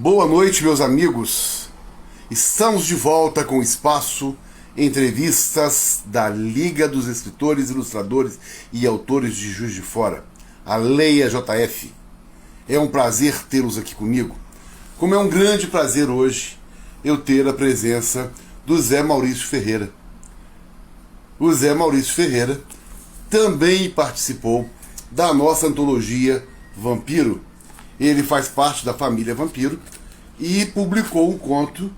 Boa noite, meus amigos. Estamos de volta com o espaço Entrevistas da Liga dos Escritores, Ilustradores e Autores de Juiz de Fora, a Leia JF. É um prazer tê-los aqui comigo, como é um grande prazer hoje eu ter a presença do Zé Maurício Ferreira. O Zé Maurício Ferreira também participou da nossa antologia Vampiro. Ele faz parte da família Vampiro e publicou um conto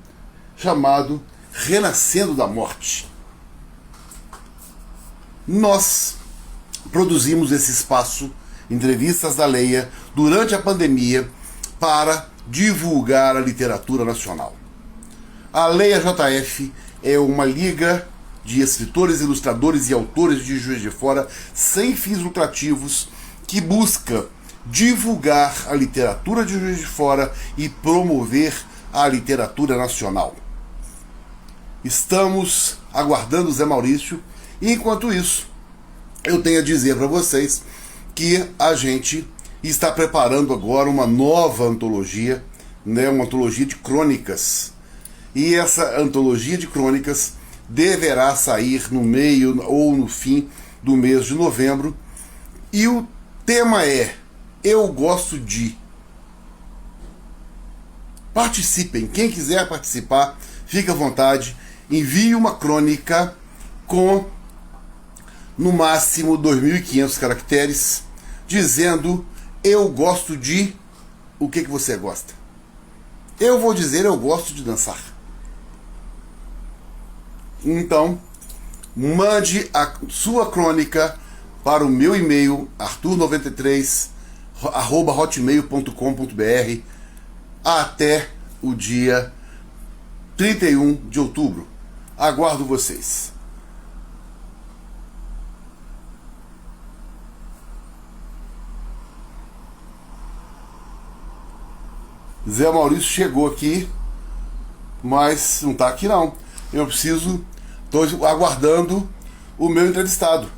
chamado Renascendo da Morte. Nós produzimos esse espaço, Entrevistas da Leia, durante a pandemia para divulgar a literatura nacional. A Leia JF é uma liga de escritores, ilustradores e autores de Juiz de Fora sem fins lucrativos que busca divulgar a literatura de Juiz de Fora e promover a literatura nacional. Estamos aguardando o Zé Maurício e, enquanto isso, eu tenho a dizer para vocês que a gente está preparando agora uma nova antologia, uma antologia de crônicas. E essa antologia de crônicas deverá sair no meio ou no fim do mês de novembro. E o tema é Eu Gosto de. Participem, quem quiser participar, fique à vontade. Envie uma crônica com, no máximo, 2.500 caracteres, dizendo eu gosto de... O que você gosta? Eu vou dizer eu gosto de dançar. Então, mande a sua crônica para o meu e-mail artur93@hotmail.com.br até o dia 31 de outubro. Aguardo vocês. Zé Maurício chegou aqui, mas não está aqui não. Estou aguardando o meu entrevistado.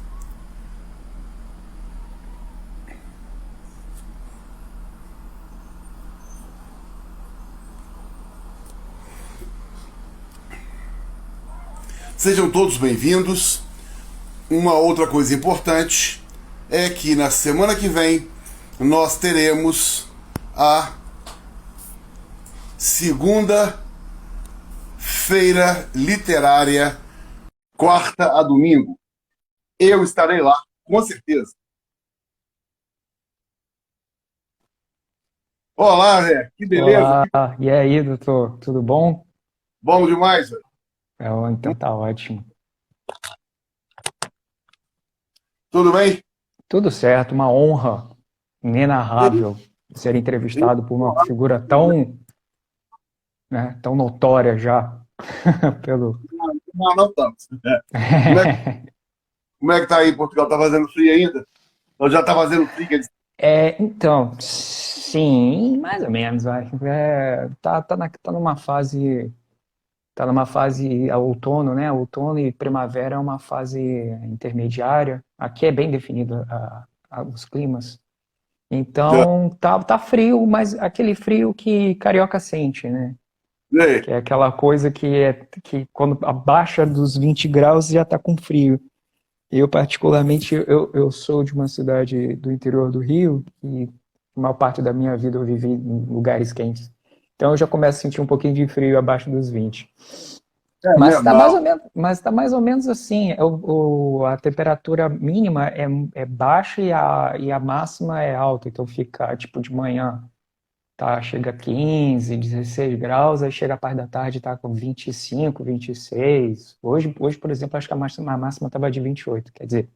Sejam todos bem-vindos. Uma outra coisa importante é que na semana que vem nós teremos a segunda-feira literária, quarta a domingo. Eu estarei lá, com certeza. Olá, Zé, que beleza. Olá, e aí, doutor? Tudo bom? Bom demais, velho. Então tá ótimo. Tudo bem? Tudo certo, uma honra inenarrável ser entrevistado por uma figura tão, né, tão notória já pelo. Não, não tanto. Como é, como é que tá aí em Portugal? Tá fazendo frio ainda? Ou já tá fazendo frio? Então, sim, mais ou menos, vai. Tá numa fase outono, né? Outono e primavera é uma fase intermediária. Aqui é bem definido os climas. Então, tá frio, mas aquele frio que carioca sente, né? É, Que é aquela coisa que quando abaixa dos 20 graus já tá com frio. Eu, particularmente, eu sou de uma cidade do interior do Rio e a maior parte da minha vida eu vivi em lugares quentes. Então eu já começo a sentir um pouquinho de frio abaixo dos 20. é Mas está mais normal. ou menos, assim. A temperatura mínima é baixa e a máxima é alta. Então fica tipo de manhã chega a 15, 16 graus, aí chega a parte da tarde tá com 25, 26. Hoje, por exemplo, acho que a máxima estava de 28. Quer dizer,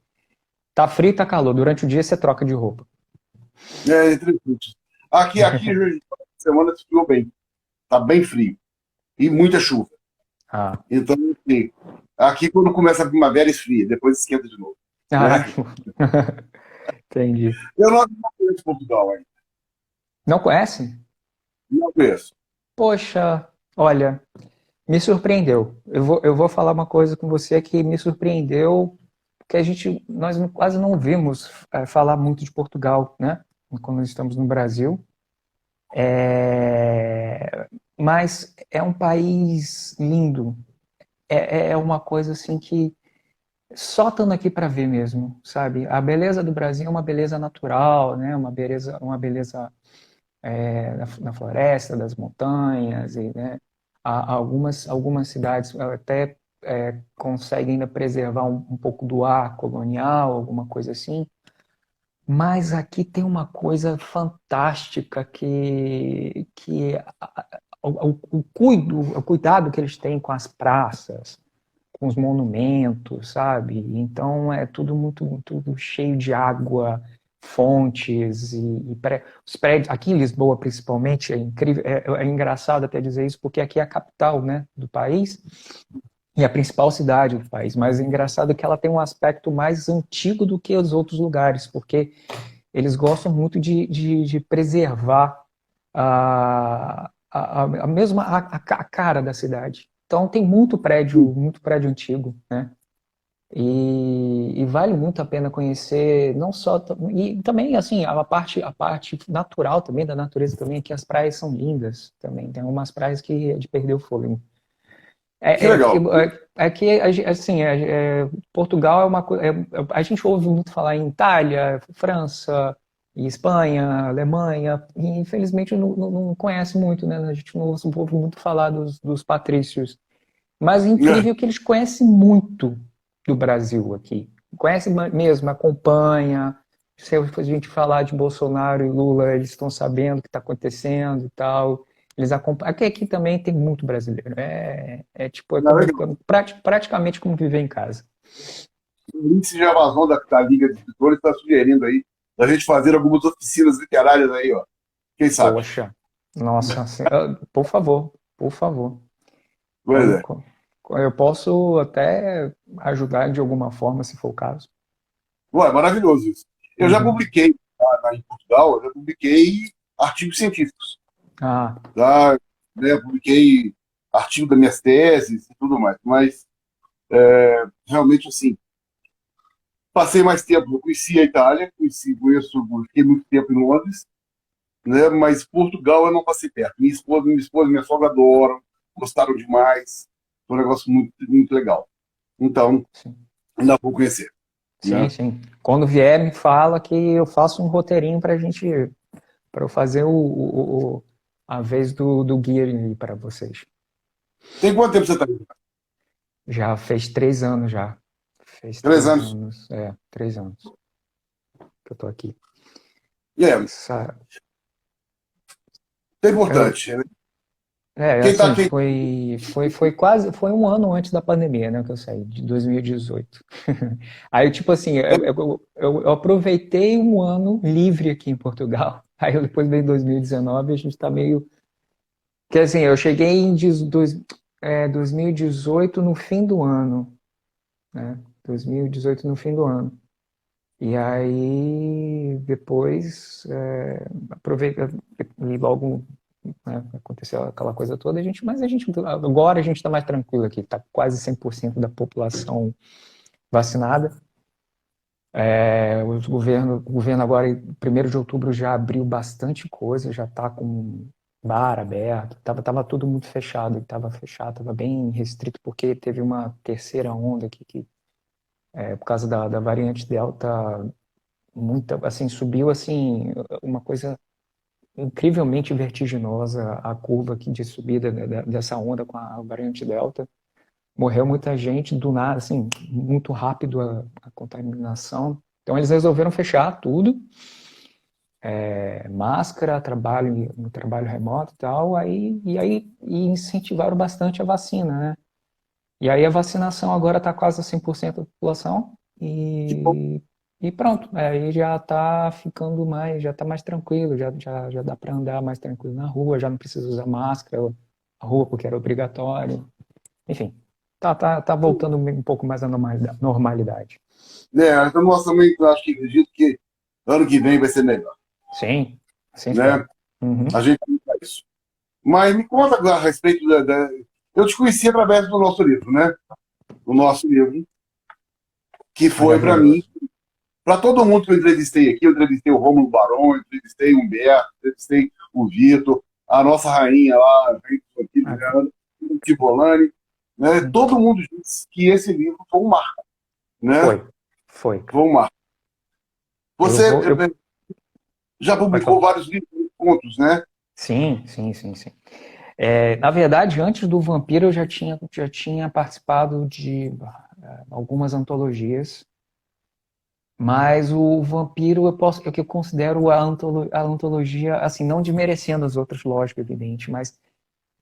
tá frio e tá calor. Durante o dia você troca de roupa. É interessante. Aqui, semana esfriou bem. Tá bem frio. E muita chuva. Ah, Então, assim, aqui quando começa a primavera esfria, depois esquenta de novo. ah, Né? entendi. Eu não conheço Portugal ainda. Não conhece? Não conheço. Poxa, olha, me surpreendeu. Eu vou falar uma coisa com você que me surpreendeu, porque nós quase não vimos falar muito de Portugal, né? Quando estamos no Brasil. Mas é um país lindo. É uma coisa assim que só estando aqui para ver mesmo, sabe? A beleza do Brasil é uma beleza natural, né? Uma beleza na floresta, das montanhas, e, né? Algumas cidades até conseguem ainda preservar um pouco do ar colonial, alguma coisa assim. Mas aqui tem uma coisa fantástica que o cuidado que eles têm com as praças, com os monumentos, sabe? Então é tudo cheio de água, fontes os prédios. Aqui em Lisboa, principalmente, é incrível, é engraçado até dizer isso, porque aqui é a capital, né, do país e a principal cidade do país. Mas é engraçado que ela tem um aspecto mais antigo do que os outros lugares, porque eles gostam muito de preservar a mesma a cara da cidade. Então tem muito prédio antigo, né? E vale muito a pena conhecer, não só e também assim a parte natural também da natureza também, que as praias são lindas também. Tem algumas praias que é de perder o fôlego. Que É, é, legal. é que, assim, Portugal é uma coisa. A gente ouve muito falar em Itália, França, e Espanha, Alemanha, e infelizmente não conhece muito, né? A gente não ouve muito falar dos patrícios. Mas é É, incrível que eles conhecem muito do Brasil aqui. Conhecem mesmo, acompanha. Se a gente falar de Bolsonaro e Lula, eles estão sabendo o que está acontecendo e tal. Eles acompanham. Aqui também tem muito brasileiro. Tipo, é legal. praticamente como viver em casa. O índice de evasão da Liga de Escritores está sugerindo aí a gente fazer algumas oficinas literárias aí, ó. Quem sabe? Poxa, nossa, por favor, por favor. Pois é. Eu posso até ajudar de alguma forma, se for o caso. Ué, maravilhoso isso. Eu já Uhum. publiquei em Portugal, eu já publiquei artigos científicos. Ah, Tá? Né? Eu publiquei artigo das minhas teses e tudo mais. Mas, realmente, assim, passei mais tempo. Eu conheci a Itália, fiquei muito tempo em Londres, né? Mas Portugal eu não passei perto. Minha esposa e minha sogra adoram, gostaram demais. Foi um negócio muito, muito legal. Então, sim. ainda vou conhecer. Sim, Né? sim. Quando vier, me fala que eu faço um roteirinho para gente, para eu fazer a vez do guia ali para vocês. Tem quanto tempo você está aí? Já fez 3 anos já. Fez 3 anos. 3 anos, 3 anos que eu tô aqui. E é, Essa, é eu, importante. Né? Quem tá assim, quem. foi um ano antes da pandemia, né, que eu saí, de 2018. Aí, tipo assim, eu aproveitei um ano livre aqui em Portugal. Aí depois veio 2019 e a gente tá meio. Que assim, eu cheguei em 2018 no fim do ano, né? 2018 no fim do ano. E aí depois aproveitei e logo, né, aconteceu aquela coisa toda, mas agora a gente está mais tranquilo aqui, está quase 100% da população vacinada. O governo agora, 1º de outubro, já abriu bastante coisa, já está com bar aberto, tava tudo muito fechado, estava bem restrito, porque teve uma terceira onda aqui, que por causa da variante Delta, assim, subiu assim, uma coisa incrivelmente vertiginosa, a curva aqui de subida dessa onda com a variante Delta. Morreu muita gente do nada, assim, muito rápido a contaminação. Então eles resolveram fechar tudo, máscara, trabalho no trabalho remoto e tal, e incentivaram bastante a vacina, né? E aí a vacinação agora está quase a 100% da população Que bom. e pronto, aí já está ficando mais, já está mais tranquilo, já dá para andar mais tranquilo na rua, já não precisa usar máscara, a rua porque era obrigatório. Enfim, tá voltando um pouco mais à normalidade. Né, então nós também acho que acredito que ano que vem vai ser melhor. Sim, assim Né? espero. Uhum. A gente faz isso. Mas me conta agora a respeito Eu te conheci através do nosso livro, né? O nosso livro, que foi para mim, Maravilhoso. para todo mundo que eu entrevistei aqui, eu entrevistei o Rômulo Barão, eu entrevistei o Humberto, entrevistei o Vitor, a nossa rainha lá, a rainha aqui, Ah, o Tibolani, né? Todo mundo disse que esse livro foi um marco, né? foi, Foi cara. um marco. Eu Você vou, eu, já pode publicou falar. vários livros, contos, né? Sim, sim, sim, sim. Na verdade, antes do Vampiro, eu já tinha participado de algumas antologias, mas o Vampiro é o que eu considero a antologia, assim, não desmerecendo as outras, lógico, evidente, mas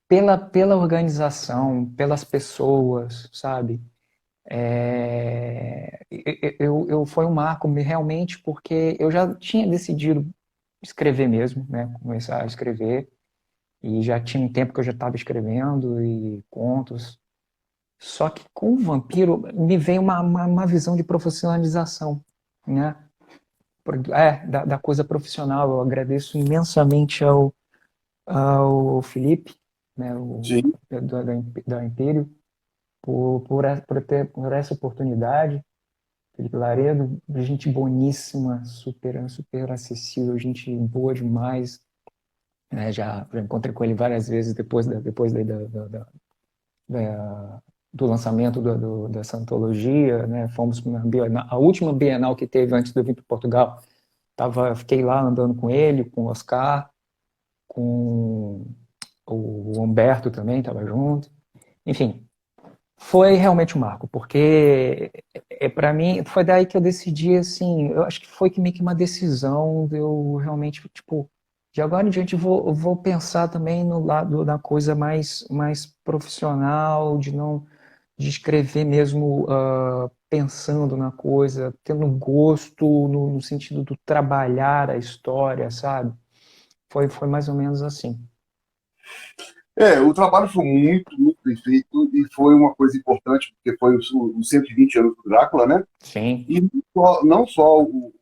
pela organização, pelas pessoas, sabe? Foi um marco realmente porque eu já tinha decidido escrever mesmo, né? Começar a escrever. E já tinha um tempo que eu já estava escrevendo e contos. Só que com o Vampiro me veio uma visão de profissionalização, né? Da coisa profissional. Eu agradeço imensamente ao Felipe, né? Sim. Da Império, por essa oportunidade. Felipe Laredo, gente boníssima, super, super acessível, gente boa demais. Né? Já encontrei com ele várias vezes do lançamento dessa antologia, né? Fomos na Bienal, a última Bienal que teve antes de eu vir para Portugal. Fiquei lá andando com ele, com o Oscar, com o Humberto também, estava junto. Enfim, foi realmente um marco, porque para mim foi daí que eu decidi, assim, eu acho que foi que meio que uma decisão de eu realmente, tipo, de agora em diante eu vou pensar também no lado da coisa mais profissional, de escrever mesmo pensando na coisa, tendo gosto no sentido do trabalhar a história, sabe? Foi mais ou menos assim. O trabalho foi muito, muito bem feito e foi uma coisa importante, porque foi os 120 anos do Drácula, né? Sim. E não só o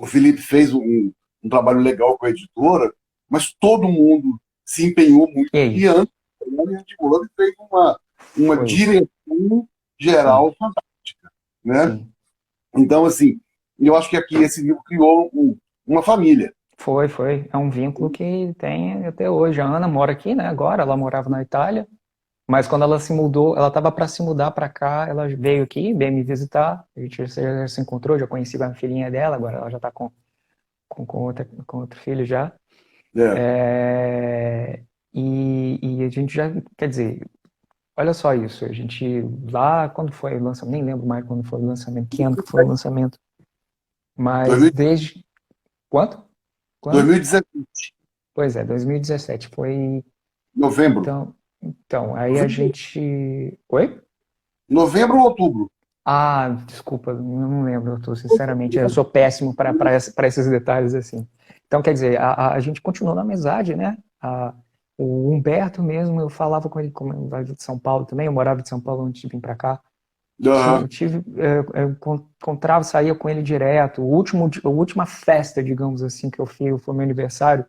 Felipe fez um trabalho legal com a editora, mas todo mundo se empenhou muito. E é E isso. antes, a editora fez uma Foi isso. direção Sim, geral fantástica, né? sim. Então, assim, eu acho que aqui esse livro criou uma família. Foi. É um vínculo que tem até hoje. A Ana mora aqui, né? Agora, ela morava na Itália, mas quando ela se mudou, ela estava para se mudar para cá, ela veio aqui, veio me visitar. A gente já se encontrou, já conheci a filhinha dela, agora ela já está com outro filho já. É. É, e a gente já, quer dizer, olha só isso, a gente lá, quando foi o lançamento, nem lembro mais quando foi o lançamento, que ano que foi o lançamento, mas 2000 desde, quanto? Quando? 2017, Pois é, 2017 foi. novembro. Então, aí a gente. Oi? Novembro ou outubro? Ah, desculpa, eu não lembro, eu tô, sinceramente, eu sou péssimo para esses detalhes assim. Então, quer dizer, a gente continuou na amizade, né? O Humberto mesmo, eu falava com ele, como ele vai de São Paulo também, eu morava em São Paulo antes de vir para cá. Aham. Encontrava, saía com ele direto. A última festa, digamos assim, que eu fiz, foi meu aniversário,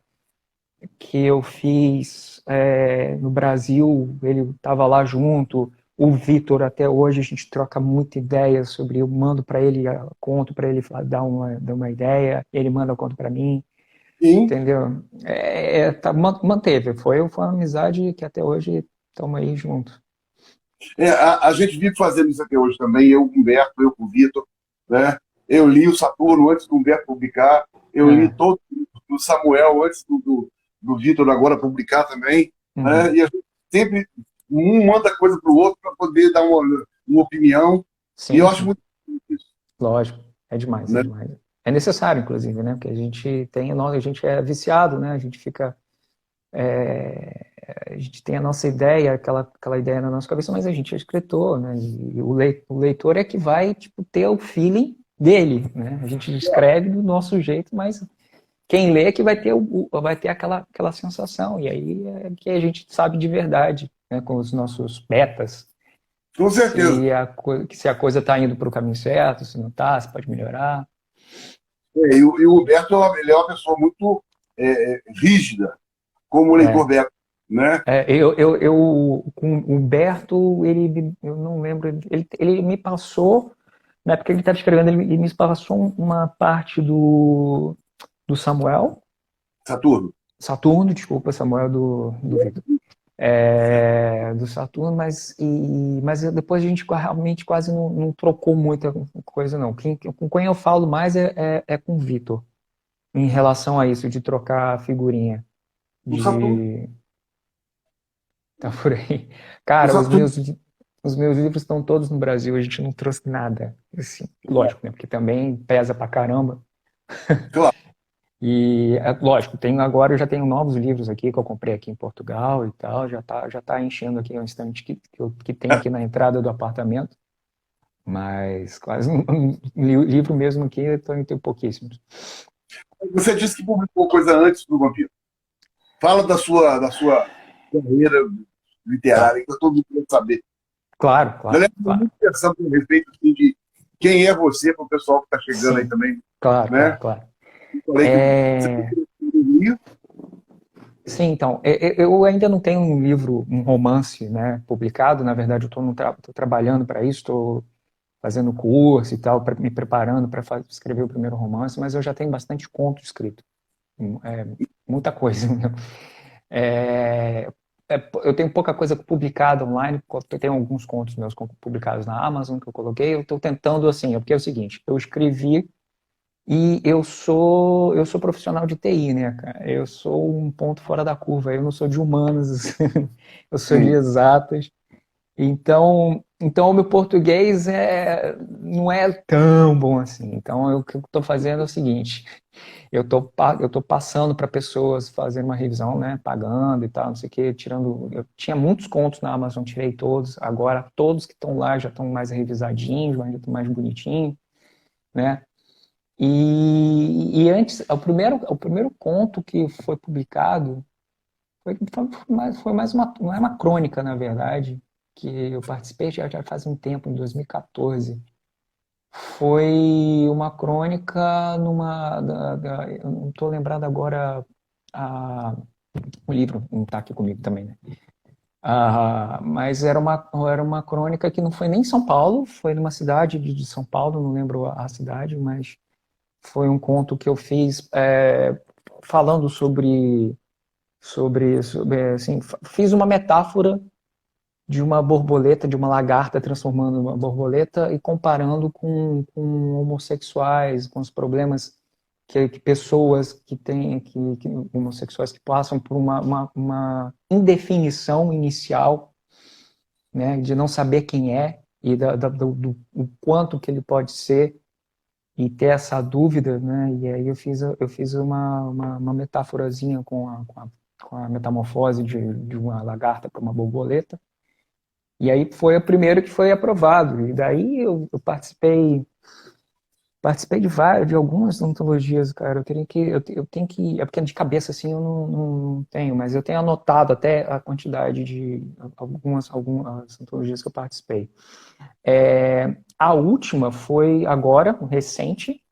que eu fiz no Brasil, ele estava lá junto. O Vitor, até hoje, a gente troca muita ideia sobre. Eu mando para ele, conto para ele dar uma ideia, ele manda conto para mim, Sim. entendeu? Manteve, foi uma amizade que até hoje estamos aí juntos. A gente vive fazendo isso até hoje também, eu com o Humberto, eu com o Vitor, né? Eu li o Saturno antes do Humberto publicar, eu li É, todo o Samuel antes do Vitor agora publicar também, né? uhum. E a gente sempre um manda coisa para o outro para poder dar uma opinião, e eu Sim, acho sim. muito isso, Lógico, é demais, é né? demais. É necessário, inclusive, né? Porque a gente é viciado, né? A gente tem a nossa ideia, aquela ideia na nossa cabeça, mas a gente é escritor, né? E o leitor é que vai, tipo, ter o feeling dele, né? A gente escreve do nosso jeito, mas quem lê é que vai ter aquela sensação. E aí é que a gente sabe de verdade, né? Com os nossos betas, Com certeza. se a coisa está indo para o caminho certo, se não está, se pode melhorar. E o Humberto ele é uma pessoa muito rígida, como o leitor É. beta, né? Com o Humberto, eu não lembro, ele me passou, na época que ele estava escrevendo, ele me passou uma parte do Samuel, Saturno. Saturno, desculpa, Samuel do Vitor. Do Saturno, mas depois a gente realmente quase não trocou muita coisa, não. Com quem eu falo mais é com o Vitor, em relação a isso, de trocar figurinha. O Saturno, De. Tá por aí. o Cara, Saturno, os meus livros estão todos no Brasil, a gente não trouxe nada. Assim, lógico, né? Porque também pesa pra caramba. claro. E, lógico, eu já tenho novos livros aqui que eu comprei aqui em Portugal e tal, já tá enchendo aqui um instante que tem aqui na entrada do apartamento, mas quase livro mesmo aqui eu tenho pouquíssimos. Você disse que publicou coisa antes do Vampiro. Fala da sua carreira Tá, literária, que eu todo mundo quer saber. claro, Aliás, claro, é claro. muito interessante a respeito assim, de quem é você para o pessoal que está chegando aí Sim, também. claro, claro, Né? claro. Eu falei que você É, no Rio. sim, então, eu ainda não tenho um livro, um romance, né, publicado, na verdade eu tô trabalhando para isso, estou fazendo curso e tal, me preparando para escrever o primeiro romance, mas eu já tenho bastante conto escrito. É, muita coisa. É, eu tenho pouca coisa publicada online, eu tenho alguns contos meus publicados na Amazon que eu coloquei. Eu estou tentando assim, porque é o seguinte, eu escrevi e eu sou profissional de TI, né, cara? Eu sou um ponto fora da curva. Eu não sou de humanas, eu sou de Sim. exatas. Então o meu português não é tão bom assim. Então, o que eu estou fazendo é o seguinte: eu tô passando para pessoas fazendo uma revisão, né, pagando e tal, não sei o quê, tirando. Eu tinha muitos contos na Amazon, tirei todos. Agora todos que estão lá já estão mais revisadinhos, já estão mais bonitinhos, né? E antes, o primeiro conto que foi publicado foi mais uma, não é uma crônica, na verdade, que eu participei já faz um tempo, em 2014. Foi uma crônica eu não estou lembrado agora a, o livro, não está aqui comigo também, né? Mas era uma crônica que não foi nem em São Paulo, foi numa cidade de São Paulo, não lembro a cidade, mas foi um conto que eu fiz falando sobre assim, fiz uma metáfora de uma borboleta, de uma lagarta transformando uma borboleta e comparando com homossexuais, com os problemas que pessoas que têm, homossexuais que passam por uma indefinição inicial, né, de não saber quem é e do quanto que ele pode ser e ter essa dúvida, né, e aí eu fiz uma metáforazinha com a metamorfose de uma lagarta para uma borboleta. E aí foi o primeiro que foi aprovado. E daí eu participei de algumas antologias, cara. Eu tenho que, é porque de cabeça assim eu não tenho, mas eu tenho anotado até a quantidade de algumas antologias que eu participei. A última foi agora, recente,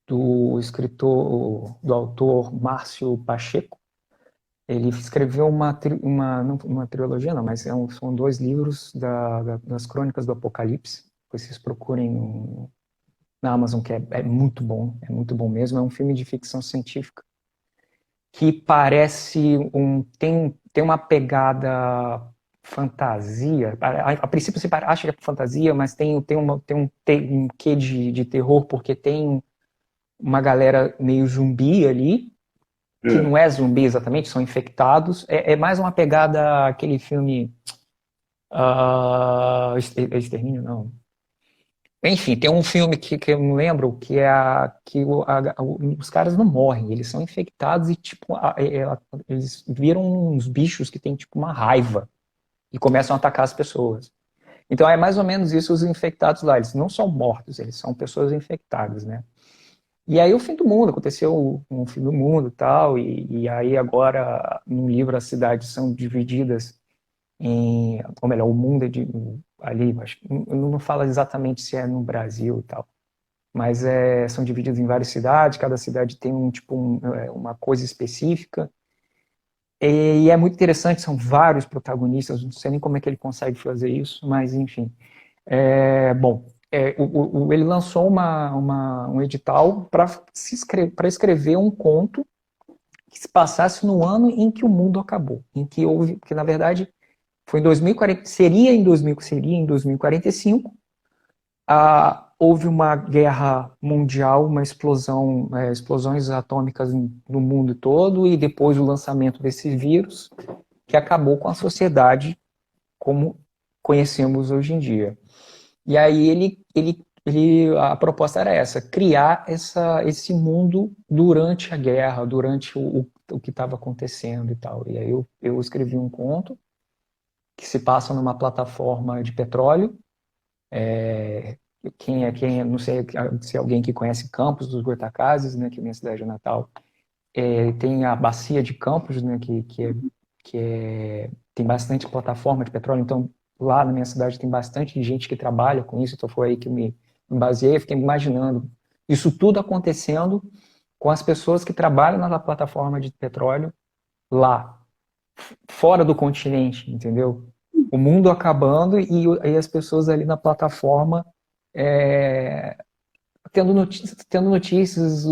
do escritor, do autor Márcio Pacheco. Ele escreveu não uma trilogia, não, mas são dois livros das Crônicas do Apocalipse. Vocês procurem na Amazon, que é muito bom mesmo. É um filme de ficção científica que parece tem uma pegada fantasia. A princípio você acha que é fantasia, mas tem um quê de terror, porque tem uma galera meio zumbi ali, que É. não é zumbi exatamente, são infectados. É mais uma pegada aquele filme. Extermínio, não. Enfim, tem um filme que eu não lembro que os caras não morrem, eles são infectados e tipo eles viram uns bichos que têm tipo uma raiva e começam a atacar as pessoas. Então é mais ou menos isso, os infectados lá, eles não são mortos, eles são pessoas infectadas, né? E aí o fim do mundo, aconteceu um fim do mundo e tal, e aí agora no livro as cidades são divididas ou melhor, o mundo ali, acho, não fala exatamente se é no Brasil e tal, mas são divididos em várias cidades, cada cidade tem uma coisa específica, e é muito interessante, são vários protagonistas, não sei nem como é que ele consegue fazer isso, mas enfim. Bom, ele lançou um edital para escrever um conto que se passasse no ano em que o mundo acabou, em que houve, que na verdade foi em 2040, seria em 2045, houve uma guerra mundial, uma explosão, explosões atômicas no mundo todo, e depois o lançamento desse vírus, que acabou com a sociedade como conhecemos hoje em dia. E aí a proposta era essa, criar esse mundo durante a guerra, durante o que estava acontecendo e tal. E aí eu escrevi um conto que se passa numa plataforma de petróleo. Não sei se é alguém que conhece Campos dos Goytacazes, né, que é minha cidade natal. Tem a bacia de Campos, né, tem bastante plataforma de petróleo, então lá na minha cidade tem bastante gente que trabalha com isso, então foi aí que me baseei, fiquei me imaginando isso tudo acontecendo com as pessoas que trabalham na plataforma de petróleo lá, fora do continente, entendeu? O mundo acabando e as pessoas ali na plataforma é, tendo notícias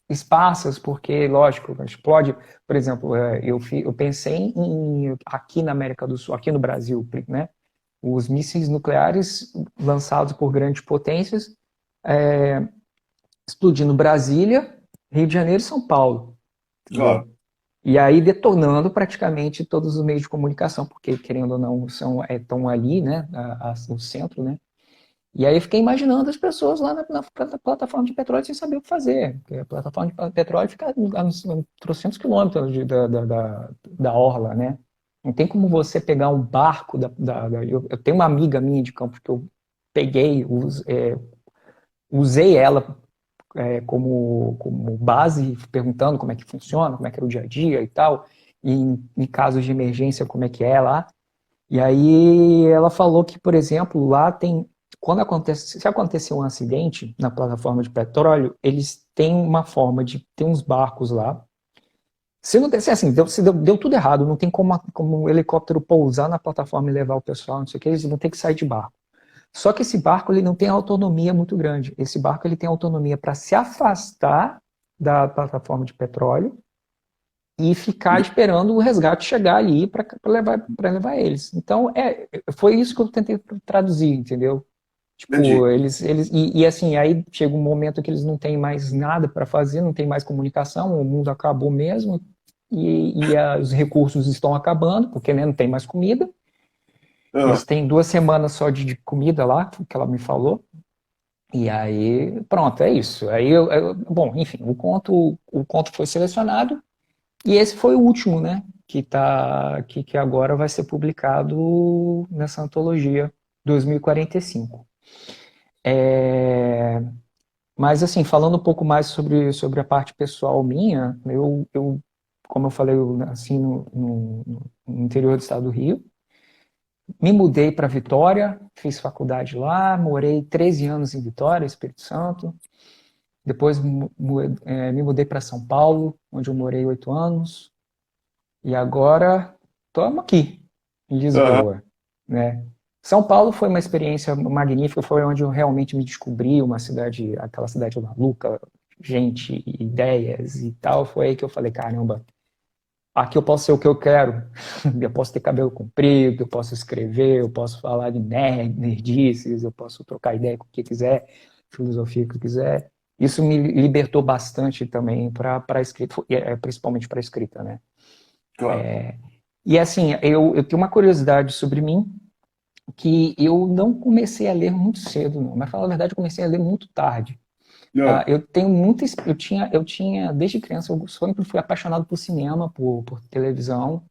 esparsas, porque, lógico, explode. Por exemplo, eu pensei aqui na América do Sul, aqui no Brasil, né? Os mísseis nucleares lançados por grandes potências explodindo Brasília, Rio de Janeiro e São Paulo, Claro. entendeu? E aí detonando praticamente todos os meios de comunicação, porque, querendo ou não, estão ali, né, o centro, né? E aí eu fiquei imaginando as pessoas lá na plataforma de petróleo sem saber o que fazer. Porque a plataforma de petróleo fica a uns trocentos quilômetros da orla, né? Não tem como você pegar um barco eu tenho uma amiga minha de Campos que eu peguei, usei ela como base, perguntando como é que funciona, como é que era o dia a dia e tal, e em casos de emergência, como é que é lá. E aí ela falou que, por exemplo, lá tem, se acontecer um acidente na plataforma de petróleo, eles têm uma forma de ter uns barcos lá. Se não se assim, deu tudo errado, não tem como um helicóptero pousar na plataforma e levar o pessoal, não sei o que, eles vão ter que sair de barco. Só que esse barco ele não tem autonomia muito grande. Esse barco ele tem autonomia para se afastar da plataforma de petróleo e ficar esperando o resgate chegar ali para levar eles. Então, foi isso que eu tentei traduzir, entendeu? Entendi. Tipo, assim, aí chega um momento que eles não têm mais nada para fazer, não tem mais comunicação, o mundo acabou mesmo, os recursos estão acabando, porque, né, não tem mais comida. Ah, Eles têm 2 semanas só de comida lá, que ela me falou. E aí, pronto, é isso. Aí, bom, enfim, o conto foi selecionado. E esse foi o último, né? Que agora vai ser publicado nessa antologia 2045. Mas assim, falando um pouco mais sobre a parte pessoal minha, como eu falei, eu nasci no interior do estado do Rio, me mudei para Vitória, fiz faculdade lá, morei 13 anos em Vitória, Espírito Santo. Depois me mudei para São Paulo, onde eu morei 8 anos. E agora estamos aqui, em aham. Lisboa, né? São Paulo foi uma experiência magnífica, foi onde eu realmente me descobri, uma cidade, aquela cidade maluca, gente, ideias e tal. Foi aí que eu falei, caramba, aqui eu posso ser o que eu quero. Eu posso ter cabelo comprido, eu posso escrever, eu posso falar de nerdices, eu posso trocar ideia com o que quiser, filosofia que eu quiser. Isso me libertou bastante também para a escrita, principalmente para a escrita, né? Claro. E assim, eu tenho uma curiosidade sobre mim, que eu não comecei a ler muito cedo, não. Mas, falar a verdade, eu comecei a ler muito tarde. Ah, Eu tenho muita, eu tinha, desde criança, eu sempre fui apaixonado por cinema, por televisão.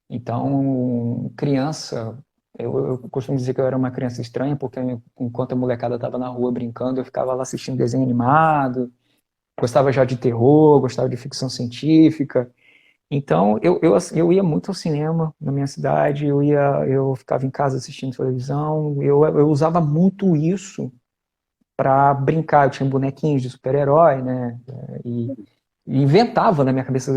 Então, criança, eu costumo dizer que eu era uma criança estranha, porque enquanto a molecada estava na rua brincando, eu ficava lá assistindo desenho animado, gostava já de terror, gostava de ficção científica. Então, eu ia muito ao cinema na minha cidade, eu ficava em casa assistindo televisão, eu usava muito isso para brincar. Eu tinha bonequinhos de super-herói, né? E inventava na minha cabeça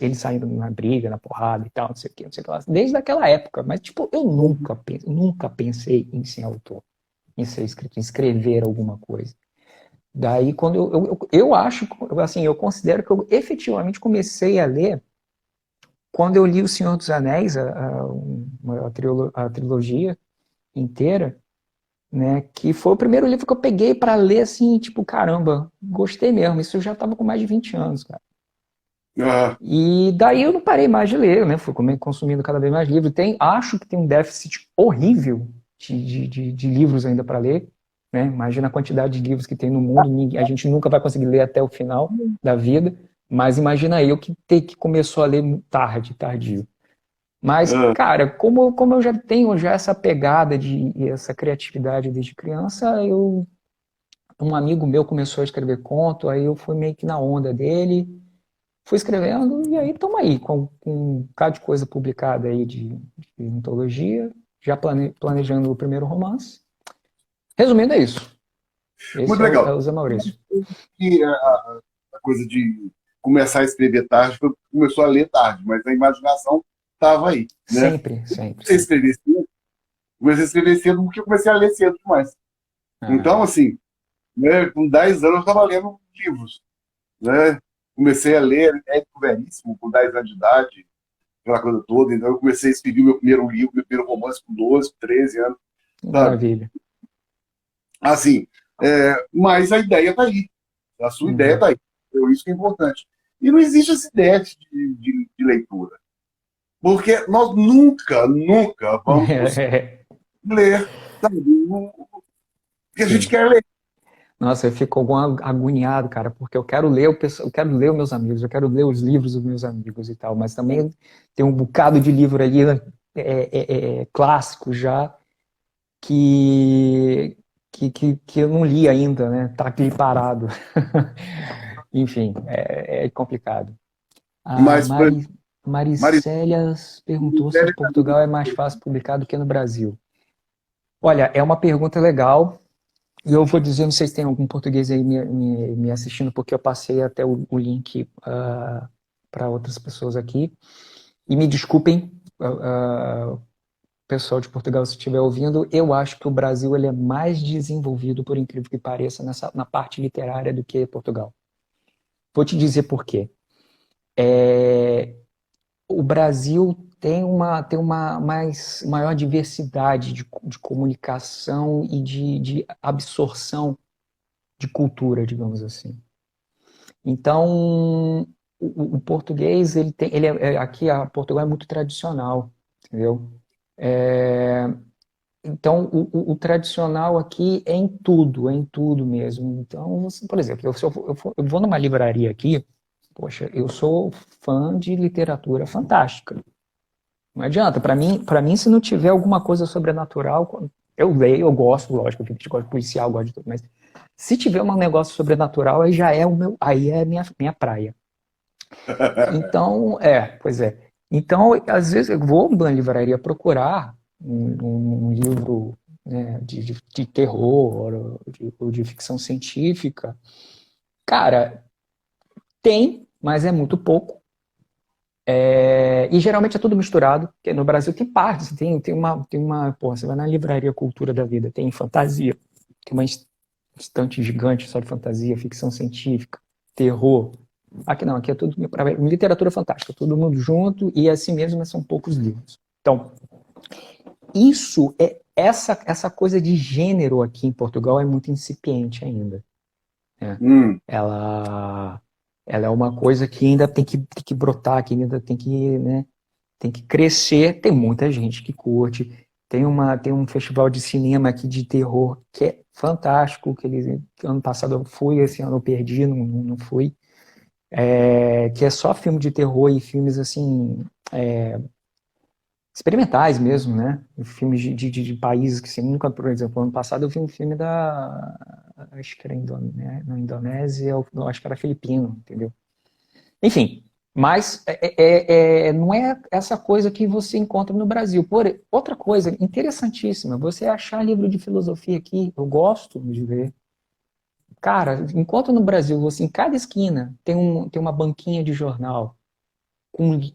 eles saindo na briga, na porrada e tal, não sei o que, não sei o que lá, desde aquela época. Mas, tipo, eu nunca pensei em ser autor, em ser escritor, em escrever alguma coisa. Daí, quando eu acho, assim, eu considero que eu efetivamente comecei a ler quando eu li O Senhor dos Anéis, a trilogia inteira, né, que foi o primeiro livro que eu peguei para ler, assim, tipo, caramba, gostei mesmo. Isso eu já estava com mais de 20 anos, cara. Ah, E daí eu não parei mais de ler, né? Fui consumindo cada vez mais livros. Acho que tem um déficit horrível de livros ainda para ler, né? Imagina a quantidade de livros que tem no mundo, a gente nunca vai conseguir ler até o final da vida, mas imagina eu que começou a ler tardio. Mas, ah, cara, como eu já tenho já essa pegada e essa criatividade desde criança, um amigo meu começou a escrever conto, aí eu fui meio que na onda dele, fui escrevendo, e aí estamos aí, com um bocado de coisa publicada aí de antologia, já planejando o primeiro romance. Resumindo, é isso. Esse muito é legal. o Zé Maurício. E a coisa de começar a escrever tarde, começou a ler tarde, mas a imaginação estava aí, né? Sempre, sempre, Comecei a sempre. escrever cedo, comecei a escrever cedo porque eu comecei a ler cedo demais. Então, Ah, assim, né, com 10 anos eu estava lendo livros, né? Comecei a ler Édipo Veríssimo com 10 anos de idade, aquela coisa toda. Então eu comecei a escrever meu primeiro livro, meu primeiro romance com 12, 13 anos, que sabe? maravilha. Assim, mas a ideia está aí. A sua ideia Uhum. está aí. Então, isso que é importante. E não existe esse déficit de leitura. Porque nós nunca vamos conseguir ler, sabe, o que a gente Sim. quer ler. Nossa, eu fico agoniado, cara, porque eu quero ler os meus amigos, eu quero ler os livros dos meus amigos e tal, mas também tem um bocado de livro ali, clássico já, que, que eu não li ainda, né? Tá aqui parado. Enfim, é complicado. A Mas, por exemplo, Maricélias perguntou se em Portugal é mais fácil publicar do que no Brasil. Olha, é uma pergunta legal. E eu vou dizer, não sei se tem algum português aí me assistindo, porque eu passei até o link para outras pessoas aqui. E me desculpem, pessoal de Portugal, se estiver ouvindo, eu acho que o Brasil ele é mais desenvolvido, por incrível que pareça, na parte literária do que Portugal. Vou te dizer por quê. O Brasil tem uma maior diversidade de comunicação e de absorção de cultura, digamos assim. Então, o português, aqui a Portugal é muito tradicional, entendeu? É, então, o tradicional aqui é em tudo mesmo. Então, você, por exemplo, eu vou numa livraria aqui, poxa, eu sou fã de literatura fantástica. Não adianta, para mim, se não tiver alguma coisa sobrenatural, eu leio, eu gosto, lógico, eu gosto de policial, eu gosto de tudo, mas se tiver um negócio sobrenatural, aí já é aí é minha praia. Então, pois é. Então, às vezes eu vou na livraria procurar um livro, né, de terror ou de ficção científica. Cara, tem, mas é muito pouco. E geralmente é tudo misturado, porque no Brasil tem partes, porra, você vai na livraria Cultura da Vida, tem fantasia, tem uma estante gigante só de fantasia, ficção científica, terror. Aqui não, aqui é tudo literatura fantástica, todo mundo junto e assim mesmo, mas são poucos livros. Então, essa coisa de gênero aqui em Portugal é muito incipiente ainda, né? hum, Ela, ela é uma coisa que ainda tem que brotar, que ainda né, tem que crescer. Tem muita gente que curte. Tem um festival de cinema aqui de terror que é fantástico, que ano passado eu fui, esse ano eu perdi, não fui. Que é só filme de terror e filmes assim, experimentais mesmo, né? Filmes de países que você nunca, por exemplo, ano passado eu vi um filme acho que era na Indonésia, ou acho que era filipino, entendeu? Enfim, mas não é essa coisa que você encontra no Brasil. Outra coisa interessantíssima, você achar livro de filosofia aqui, eu gosto de ver. Cara, enquanto no Brasil, você em cada esquina tem uma banquinha de jornal,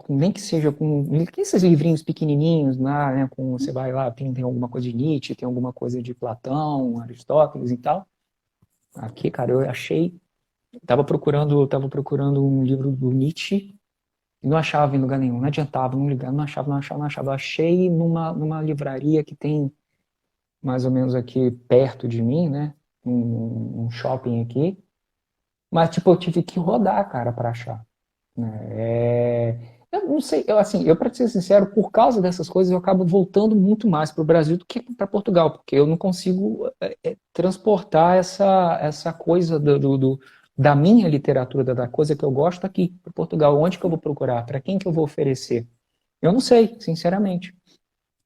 nem que seja nem que esses livrinhos pequenininhos, lá, né, você vai lá, tem alguma coisa de Nietzsche, tem alguma coisa de Platão, Aristóteles e tal. Aqui, cara, eu achei. Tava procurando um livro do Nietzsche e não achava em lugar nenhum. Não adiantava, não ligava, não achava, não achava, não achava. Eu achei numa livraria que tem mais ou menos aqui perto de mim, né? Um shopping aqui. Mas, tipo, eu tive que rodar, cara, para achar, né? Eu não sei, assim, para ser sincero, por causa dessas coisas, eu acabo voltando muito mais para o Brasil do que para Portugal, porque eu não consigo transportar essa coisa da minha literatura, da coisa que eu gosto aqui para Portugal. Onde que eu vou procurar? Para quem que eu vou oferecer? Eu não sei, sinceramente.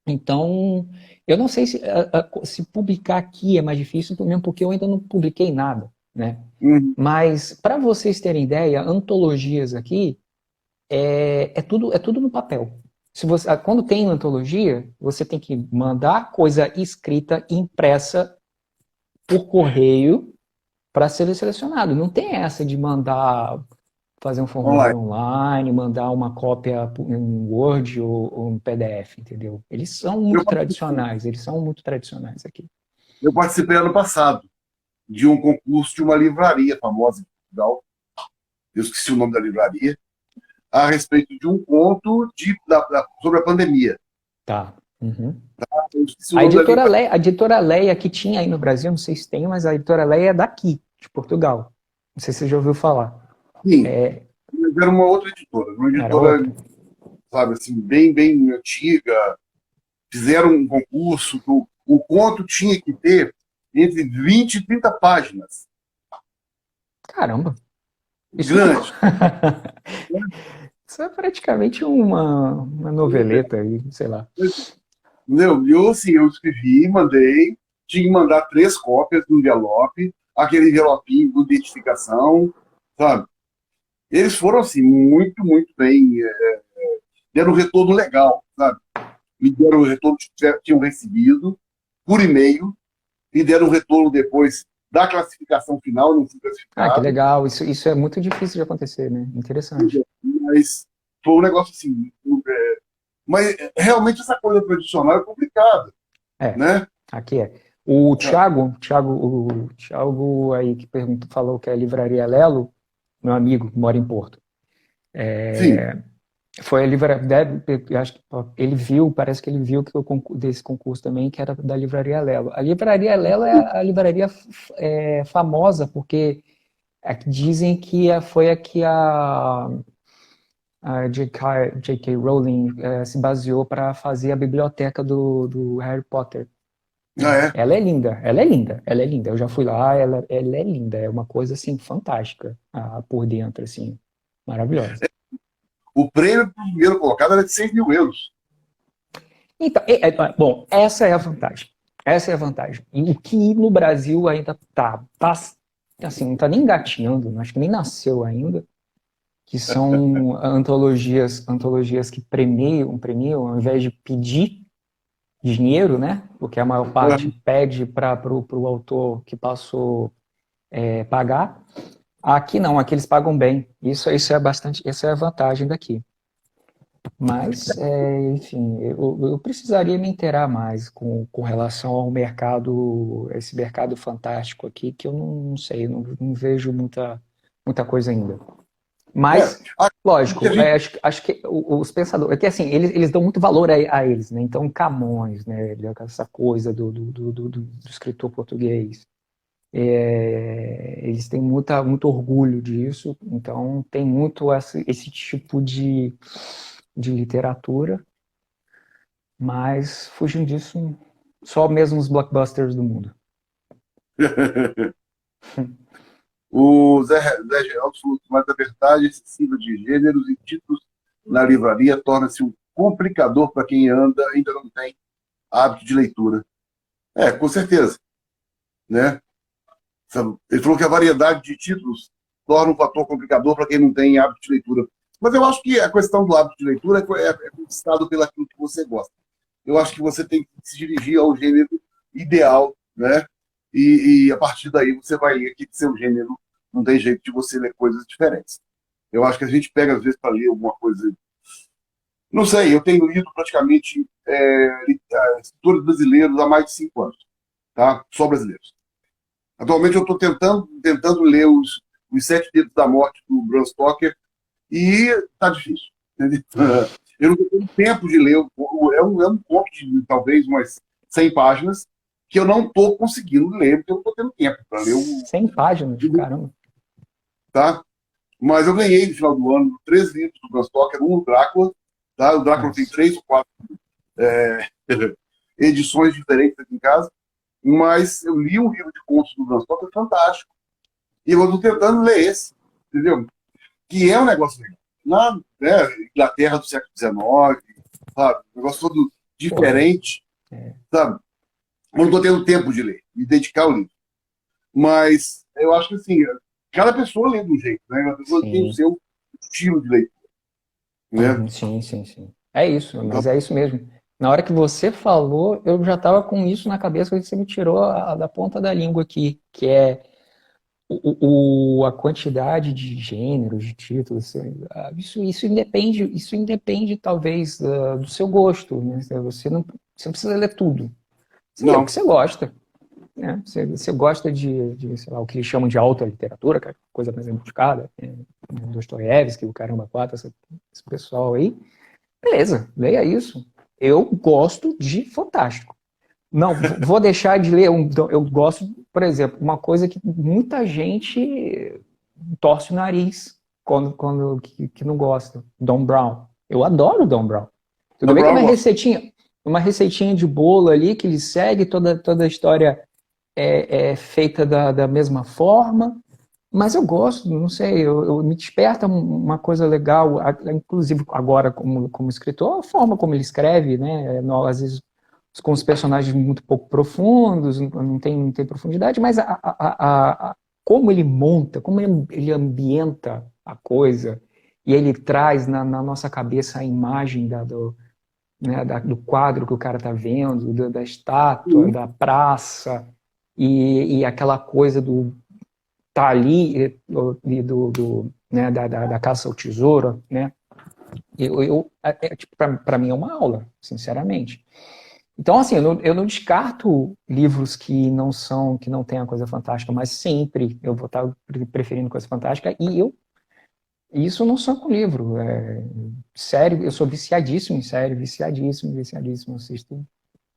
Então, eu não sei se publicar aqui é mais difícil, mesmo porque eu ainda não publiquei nada, né? Uhum. Mas, para vocês terem ideia, antologias aqui é tudo no papel. Quando tem antologia, você tem que mandar coisa escrita, impressa por correio para ser selecionado. Não tem essa de mandar fazer um Online. formulário online, mandar uma cópia em Word ou um PDF, entendeu? Eu participei, Eles são muito tradicionais aqui. eu participei ano passado de um concurso de uma livraria famosa em Portugal, eu esqueci o nome da livraria, a respeito de um conto sobre a pandemia. Tá. Uhum. Eu esqueci o nome da livraria. A editora Leia que tinha aí no Brasil, não sei se tem, mas a editora Leia é daqui, de Portugal. Não sei se você já ouviu falar. Sim, É, mas era uma era editora, outra. sabe, assim, bem, bem antiga. Fizeram um concurso, o conto tinha que ter entre 20 e 30 páginas. Caramba, isso, Grande. isso é praticamente uma noveleta aí, sei lá. Entendeu? Assim, eu escrevi, mandei, tinha que mandar 3 cópias do envelope, aquele envelopinho de identificação, sabe? Eles foram, assim, muito, muito bem, deram um retorno legal, sabe? Me deram o retorno que tinham recebido por e-mail, me deram um retorno depois da classificação final, não fui Ah, que classificado, legal. Isso é muito difícil de acontecer, né? Interessante. mas foi um negócio assim. Mas realmente essa coisa tradicional é complicada, É, né? aqui é. O Thiago aí que falou que é a Livraria Lelo, meu amigo, mora em Porto. Sim. Foi a livraria, eu acho que ele viu, parece que ele viu que desse concurso também, que era da Livraria Lelo. A Livraria Lelo é a livraria famosa, porque dizem que foi a que a J.K. Rowling se baseou para fazer a biblioteca do Harry Potter, Ah, né? é. Ela é linda, ela é linda, ela é linda. Eu já fui lá, ela é linda, é uma coisa assim fantástica por dentro, assim, maravilhosa. O prêmio para o primeiro colocado era de 6 mil euros. Então, bom, essa é a vantagem. Essa é a vantagem. E o que no Brasil ainda tá assim, não tá nem engatinhando, acho que nem nasceu ainda, que são antologias que premiam ao invés de pedir dinheiro, né? Porque a maior parte pede para o autor que passou pagar. Aqui não, aqui eles pagam bem. Isso é bastante, essa é a vantagem daqui. Mas, enfim, eu precisaria me inteirar mais com relação ao mercado, esse mercado fantástico aqui, que eu não sei, não vejo muita coisa ainda. É. Mas, O que a lógico, gente. acho que os pensadores, é que assim, eles dão muito valor a eles, né? Então, Camões, né? Essa coisa do escritor português. Eles têm muito orgulho disso, então tem muito esse tipo de literatura, mas fugindo disso, só mesmo os blockbusters do mundo. O Zé Geraldo falou que mais a verdade excessiva de gêneros e títulos na livraria torna-se um complicador para quem ainda não tem hábito de leitura. É, com certeza, né? Ele falou que a variedade de títulos torna um fator complicador para quem não tem hábito de leitura. Mas eu acho que a questão do hábito de leitura é conquistado pelo aquilo que você gosta. Eu acho que você tem que se dirigir ao gênero ideal, né? A partir daí você vai ler aquele seu gênero. Não tem jeito de você ler coisas diferentes. Eu acho que a gente pega, às vezes, para ler alguma coisa. Não sei, eu tenho lido praticamente escritores brasileiros há mais de 5 anos, tá? Só brasileiros. Atualmente eu estou tentando ler os Sete Dedos da Morte do Bram Stoker e tá difícil. Entendeu? Eu não tenho tempo de ler. É um conto de talvez umas 100 páginas que eu não estou conseguindo ler, porque eu não estou tendo tempo para ler 100 páginas, caramba. tá? Mas eu ganhei no final do ano 3 livros do Bram Stoker, um do Drácula. Tá? O Drácula tem Nossa. 3 ou 4 é, edições diferentes aqui em casa. Mas eu li um livro de contos do Bram Stoker fantástico. E eu estou tentando ler esse, entendeu? Que é um negócio legal. Na, Inglaterra do século XIX, sabe? Um negócio todo Porra. diferente, É. sabe? Eu não estou tendo tempo de ler, de dedicar o livro. Mas eu acho que assim, cada pessoa lê de um jeito, né? Cada pessoa tem o Sim. seu estilo de leitura, né? Uhum, sim, sim, sim. É isso, Então, mas é isso mesmo. Na hora que você falou, eu já estava com isso na cabeça, que você me tirou da ponta da língua aqui, que é a quantidade de gêneros, de títulos. Isso independe talvez do seu gosto, né? Você não precisa ler tudo. Você lê o que não, você gosta, né? Você gosta sei lá, o que eles chamam de alta literatura, que é a coisa mais rebuscada, Dostoiévski, o Caramba Quatro, esse pessoal aí. Beleza, leia isso. Eu gosto de fantástico. Não, vou deixar de ler. Eu gosto, por exemplo, uma coisa que muita gente torce o nariz que não gosta. Don Brown. Eu adoro Don Brown. Tudo Dan bem que é Brown eu gosto. uma receitinha de bolo ali que ele segue, toda a história é feita da mesma forma, mas eu gosto, não sei, me desperta uma coisa legal, inclusive agora como escritor, a forma como ele escreve, né? Às vezes com os personagens muito pouco profundos, não tem profundidade, mas como ele monta, como ele ambienta a coisa, e ele traz na nossa cabeça a imagem do quadro que o cara está vendo, da estátua, Sim. da praça, e aquela coisa do tá ali né, da caça ao tesouro, né? Tipo, para mim é uma aula, sinceramente. Então, assim, eu não descarto livros que não tenham coisa fantástica, mas sempre eu vou estar preferindo coisa fantástica e isso não só com livro. Sério, eu sou viciadíssimo em série, viciadíssimo, viciadíssimo, assisto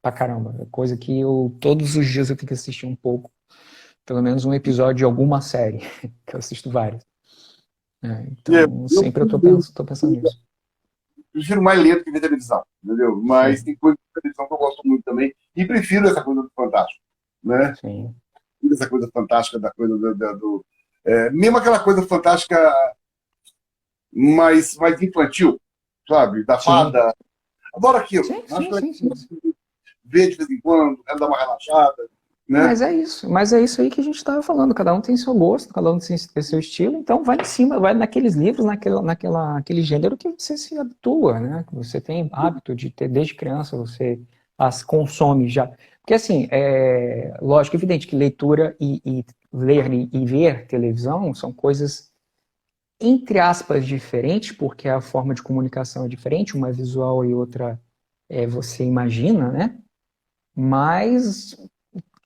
pra caramba. É coisa que todos os dias eu tenho que assistir um pouco, pelo menos um episódio de alguma série, que eu assisto várias. É, Então, eu sempre eu tô pensando nisso. prefiro mais ler do que ver televisão, entendeu? Mas Sim, tem coisa de televisão que eu gosto muito também. E prefiro essa coisa do fantástico, né? sim. Essa coisa fantástica da coisa mesmo aquela coisa fantástica mais infantil, sabe? Da Sim, fada. Adoro aquilo. sim, Acho sim, que é sim, sim. ver de vez em quando, ela dá uma relaxada, né? Mas é isso aí que a gente estava falando. Cada um tem seu gosto, cada um tem seu estilo. Então, vai em cima, vai naqueles livros, aquele gênero que você se habitua, né? Que você tem hábito de ter desde criança, você as consome já. Porque, assim, lógico, evidente que leitura e ler e ver televisão são coisas, entre aspas, diferentes, porque a forma de comunicação é diferente, uma é visual e outra você imagina, né? Mas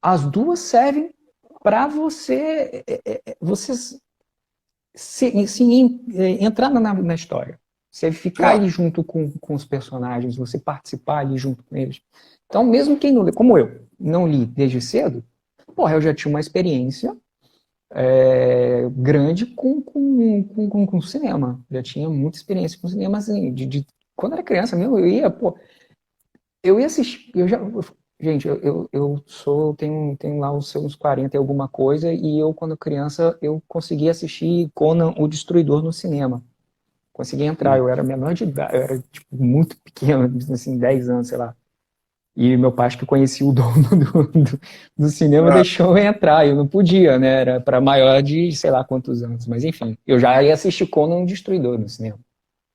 as duas servem para você entrar na história. Você ficar Claro. ali junto com os personagens, você participar ali junto com eles. Então, mesmo quem não lê, como eu, não li desde cedo, porra, eu já tinha uma experiência grande com cinema. Já tinha muita experiência com cinema, assim, quando era criança mesmo, eu ia assistir, gente, tenho lá os seus 40 e alguma coisa, e eu, quando criança, eu consegui assistir Conan, o Destruidor no cinema. Consegui entrar, eu era menor de idade, eu era, tipo, muito pequeno, assim, 10 anos, sei lá. E meu pai, acho que conhecia o dono do cinema, Ah, deixou eu entrar, eu não podia, né, era para maior de, sei lá quantos anos, mas enfim, eu já ia assistir Conan, o Destruidor no cinema.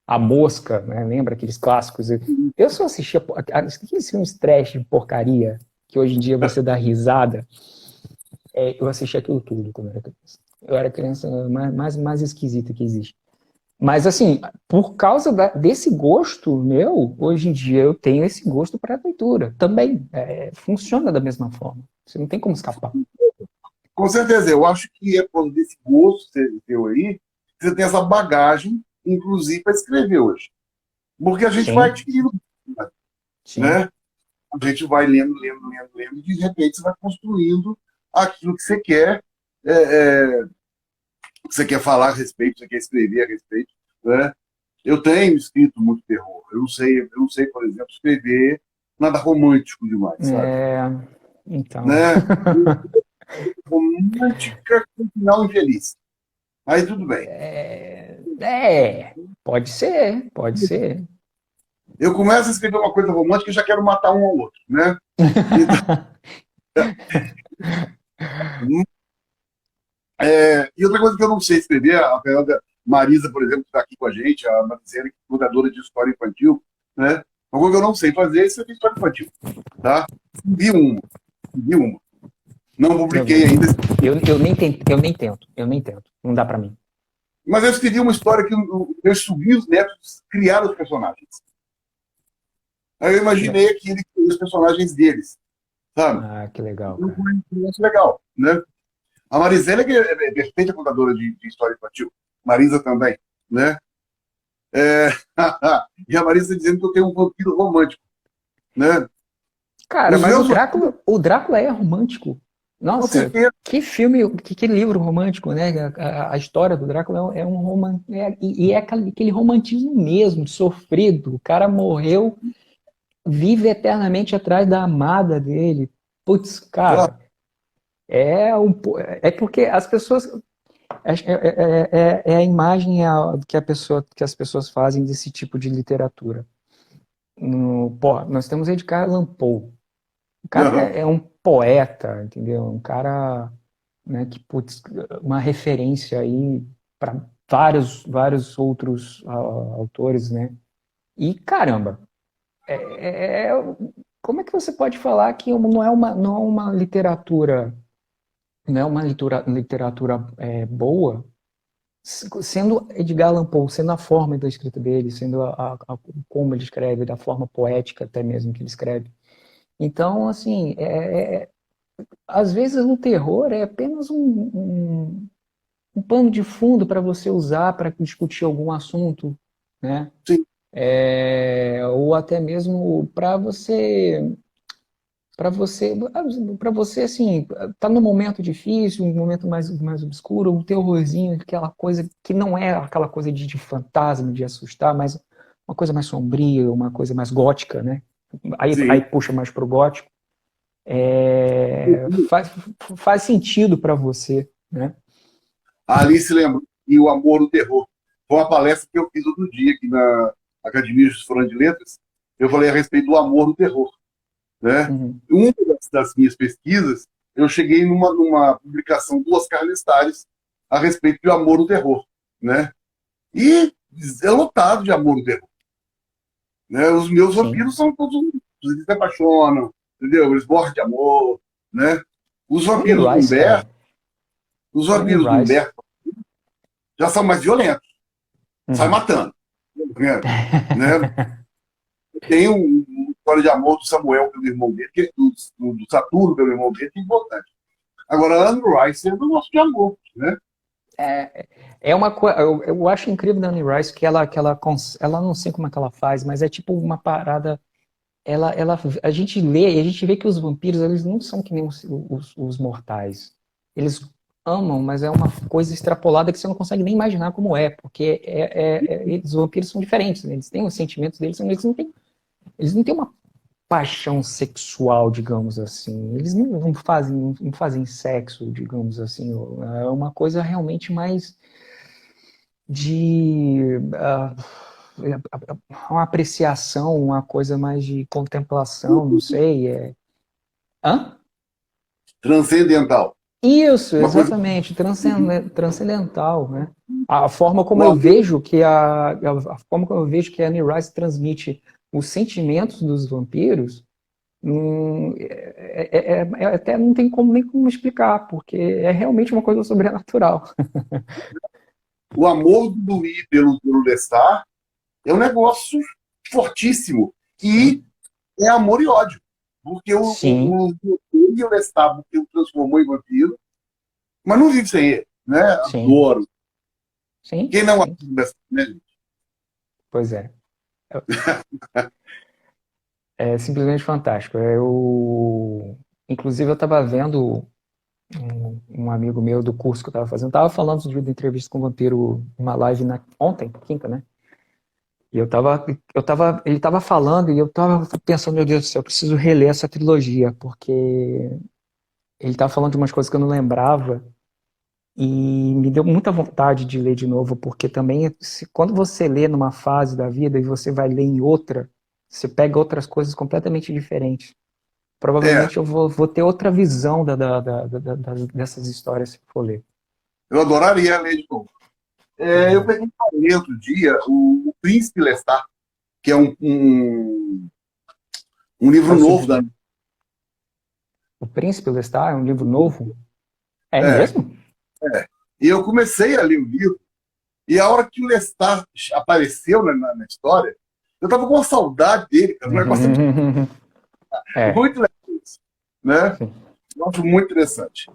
A Mosca, né? Lembra aqueles clássicos? Eu só assistia aqueles filmes trash de porcaria que hoje em dia você dá risada. Eu assistia aquilo tudo quando eu era criança. Eu era a criança mais esquisita que existe. Mas, assim, por causa desse gosto meu, hoje em dia eu tenho esse gosto para a leitura também. Funciona da mesma forma. Você não tem como escapar. Com certeza, eu acho que é por causa desse gosto seu aí, que você tem essa bagagem, inclusive, para escrever hoje. Porque a gente vai Sim, adquirindo, sim. né? A gente vai lendo, lendo, lendo, lendo, e de repente você vai construindo aquilo que você quer, é, é, que você quer falar a respeito, que você quer escrever a respeito, né? Eu tenho escrito muito terror. Eu não sei, por exemplo, escrever nada romântico demais, sabe? É, então. Né? Romântica com final infeliz. Aí tudo bem. Pode ser, pode ser. Eu começo a escrever uma coisa romântica e já quero matar um ao outro, né? Então, e outra coisa que eu não sei escrever, apesar da Marisa, por exemplo, que está aqui com a gente, a Marizena, que é cuidadora de história infantil, né? Uma coisa que eu não sei fazer é escrever história infantil, tá? Vi uma, vi uma. Não Eu, publiquei ainda, eu nem tento, eu nem tento. Não dá pra mim. mas eu escrevi uma história que meus sobrinhos netos criaram os personagens. Aí eu imaginei que eles criaram os personagens deles, sabe? Ah, que legal, Então cara. foi um negócio legal, né? A Marizela é perfeita contadora de história infantil. Marisa também, né? É... e a Marisa está dizendo que eu tenho um vampiro romântico, né? Cara, Os mas meus, O Drácula é romântico. com Nossa, certeza, que filme, que livro romântico, né? A história do Drácula é um e é aquele romantismo mesmo, sofrido. O cara morreu, vive eternamente atrás da amada dele. Putz, claro, cara, é porque as pessoas é a imagem que as pessoas fazem desse tipo de literatura. Pô, nós temos Edgar Allan Poe. O cara uhum, é um poeta, entendeu? Um cara, né, que, putz, uma referência aí para vários outros autores, né? E caramba, é, é- como é que você pode falar que não é uma literatura, não é uma literatura boa, sendo Edgar Allan Poe, sendo a forma da escrita dele, sendo como ele escreve, da forma poética até mesmo que ele escreve. Então, assim, às vezes o terror é apenas um pano de fundo para você usar para discutir algum assunto, né? sim. Ou até mesmo para você assim, tá num momento difícil, um momento mais obscuro, um terrorzinho, aquela coisa que não é aquela coisa de fantasma, de assustar, mas uma coisa mais sombria, uma coisa mais gótica, né? Aí Sim. puxa mais pro gótico. Faz sentido para você, né? A Alice lembrou e o Amor no Terror. Foi uma palestra que eu fiz outro dia aqui na Academia de Fora de Letras. Eu falei a respeito do amor no terror, né? Uhum. Uma das minhas pesquisas, eu cheguei numa publicação do Oscar Lestares a respeito do amor no terror, né? E é lotado de amor no terror, né? Os meus Sim. vampiros são todos, eles se apaixonam, entendeu? Eles morrem de amor, né? Os Anne vampiros do Rice, Humberto, cara. os Anne vampiros do Rice. Humberto já são mais violentos, sai Uhum. matando, né? Tem uma história de amor do Samuel pelo irmão dele, do Saturno pelo irmão dele, que é importante. Agora, a Anne Rice é um negócio de amor, né? É uma coisa, eu acho incrível da Anne Rice ela não sei como é que ela faz, mas é tipo uma parada, a gente lê e a gente vê que os vampiros, eles não são que nem os mortais. Eles amam, mas é uma coisa extrapolada que você não consegue nem imaginar como é, porque os vampiros são diferentes, né? Eles têm os sentimentos deles, eles não têm uma paixão sexual, digamos assim. Eles não fazem sexo, digamos assim. É uma coisa realmente mais de uma apreciação, uma coisa mais de contemplação, não sei. Hã? Transcendental. Isso, Uma coisa. exatamente, transcendental, né? A forma como O eu amor, vejo que a forma como eu vejo que a Anne Rice transmite os sentimentos dos vampiros. Até não tem como nem como explicar, porque é realmente uma coisa sobrenatural. o amor do Louis pelo Lestat é um negócio fortíssimo. E Sim, é amor e ódio. Porque sim, ele e o Lestat, porque o transformou em vampiro, Mas não vive sem ele, né? Sim, Adoro. sim, Quem não sim. adora, né, gente? Pois é. É simplesmente fantástico. Inclusive, eu estava vendo um amigo meu do curso que eu estava fazendo, estava falando de entrevista com o vampiro numa live ontem, quinta, né? E ele estava falando e eu estava pensando, meu Deus do céu, eu preciso reler essa trilogia, porque ele estava falando de umas coisas que eu não lembrava e me deu muita vontade de ler de novo, porque também, quando você lê numa fase da vida e você vai ler em outra, você pega outras coisas completamente diferentes. É, Provavelmente eu vou ter outra visão dessas histórias se for ler. eu adoraria ler de novo. É, eu Uhum. peguei para ler outro dia o Príncipe Lestat, que é um É livro o novo da. seguinte, O Príncipe Lestat é um livro novo? É É, mesmo? e eu comecei a ler o livro, e a hora que o Lestat apareceu na história, eu tava com uma saudade dele, cara. Um negócio É, muito legal, isso, né? sim. Eu acho muito interessante.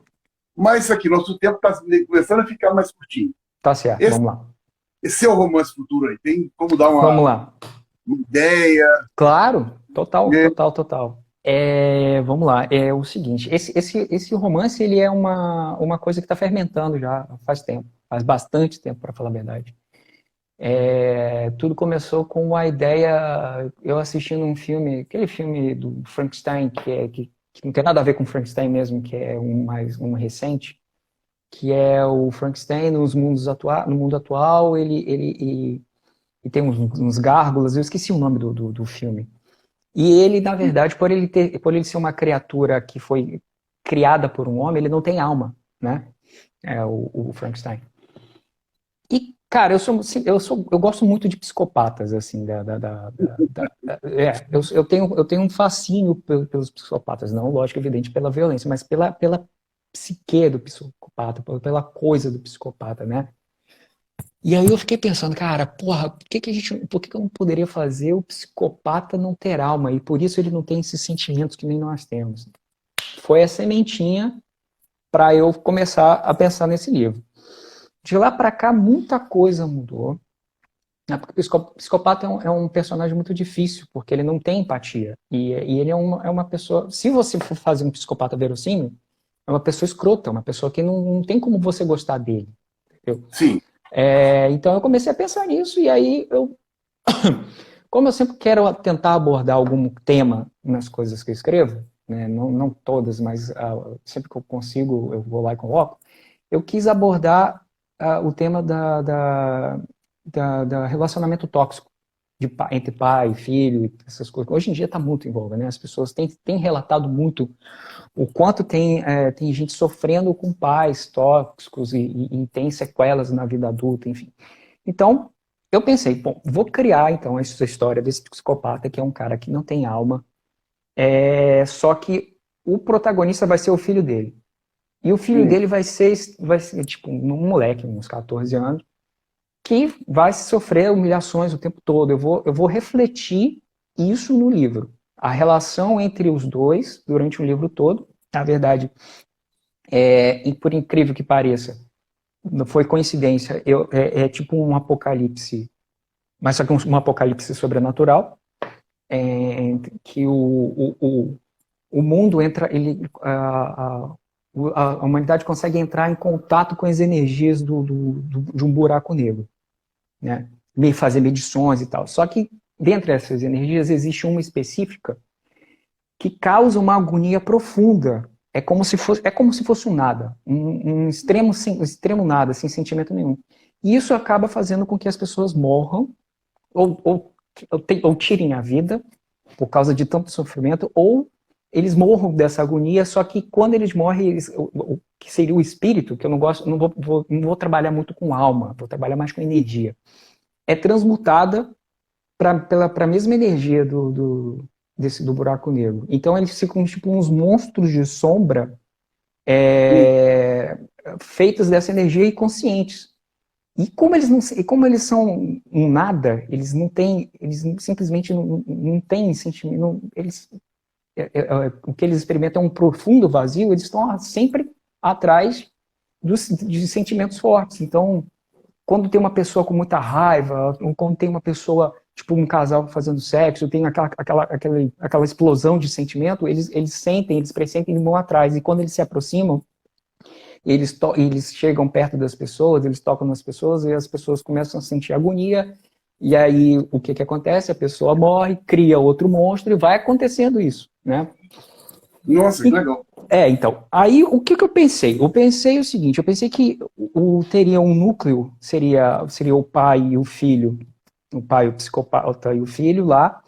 Mas isso aqui, nosso tempo está começando a ficar mais curtinho. Tá certo, Esse, vamos lá. esse é o romance futuro aí. Tem como dar Vamos lá. uma ideia? Claro, total, Né? total, total. Vamos lá, é o seguinte, esse romance ele é uma coisa que está fermentando já faz tempo, faz bastante tempo, para falar a verdade. Tudo começou com a ideia, eu assistindo um filme, aquele filme do Frankenstein, que não tem nada a ver com Frankenstein mesmo, que é um recente, que é o Frankenstein no mundo atual, e tem uns gárgulas, eu esqueci o nome do filme. E ele, na verdade, por ele ser uma criatura que foi criada por um homem, ele não tem alma, né? É o Frankenstein. E, cara, eu gosto muito de psicopatas, assim, eu tenho um fascínio pelos psicopatas, não, lógico, evidente, pela violência, mas pela psique do psicopata, pela coisa do psicopata, né? E aí eu fiquei pensando, cara, porra, por que eu não poderia fazer o psicopata não ter alma? E por isso ele não tem esses sentimentos que nem nós temos. Foi a sementinha para eu começar a pensar nesse livro. De lá para cá, muita coisa mudou. Né? Porque o psicopata é um personagem muito difícil, porque ele não tem empatia. E ele é uma pessoa. Se você for fazer um psicopata verossímil, é uma pessoa escrota, uma pessoa que não tem como você gostar dele. Entendeu? Sim, Então eu comecei a pensar nisso, e aí como eu sempre quero tentar abordar algum tema nas coisas que eu escrevo, né, não todas, mas sempre que eu consigo, eu vou lá e coloco, eu quis abordar o tema da relacionamento tóxico entre pai e filho, essas coisas. Hoje em dia está muito em voga, né? As pessoas têm relatado muito o quanto tem gente sofrendo com pais tóxicos e tem sequelas na vida adulta, enfim. Então, eu pensei, bom, vou criar então essa história desse psicopata que é um cara que não tem alma, só que o protagonista vai ser o filho dele. E o filho sim, dele vai ser tipo um moleque, uns 14 anos, que vai sofrer humilhações o tempo todo. Eu vou refletir isso no livro. A relação entre os dois durante o livro todo. Na verdade, e por incrível que pareça, não foi coincidência, é tipo um apocalipse, mas só que um apocalipse sobrenatural, que o mundo entra, a humanidade consegue entrar em contato com as energias de um buraco negro, né? Fazer medições e tal. Só que dentro dessas energias existe uma específica que causa uma agonia profunda. É como se fosse um nada, um extremo nada, sem sentimento nenhum. E isso acaba fazendo com que as pessoas morram ou tirem a vida por causa de tanto sofrimento, ou eles morram dessa agonia, só que quando eles morrem, o que seria o espírito, que eu não gosto, não vou trabalhar muito com alma, vou trabalhar mais com energia, é transmutada para a mesma energia do buraco negro. Então eles ficam tipo uns monstros de sombra sim. feitos dessa energia e conscientes. E como eles são um nada, eles simplesmente não têm sentimento, o que eles experimentam é um profundo vazio, eles estão sempre atrás de sentimentos fortes. Então, quando tem uma pessoa com muita raiva, ou quando tem uma pessoa, tipo um casal fazendo sexo, tem aquela explosão de sentimento, eles sentem, eles pressentem e vão atrás. E quando eles se aproximam, eles chegam perto das pessoas, eles tocam nas pessoas e as pessoas começam a sentir agonia. E aí, o que acontece? A pessoa morre, cria outro monstro e vai acontecendo isso, né? Nossa, que legal. Então, aí o que eu pensei? Eu pensei o seguinte, eu pensei que teria um núcleo, seria o pai e o filho, o pai, o psicopata e o filho lá,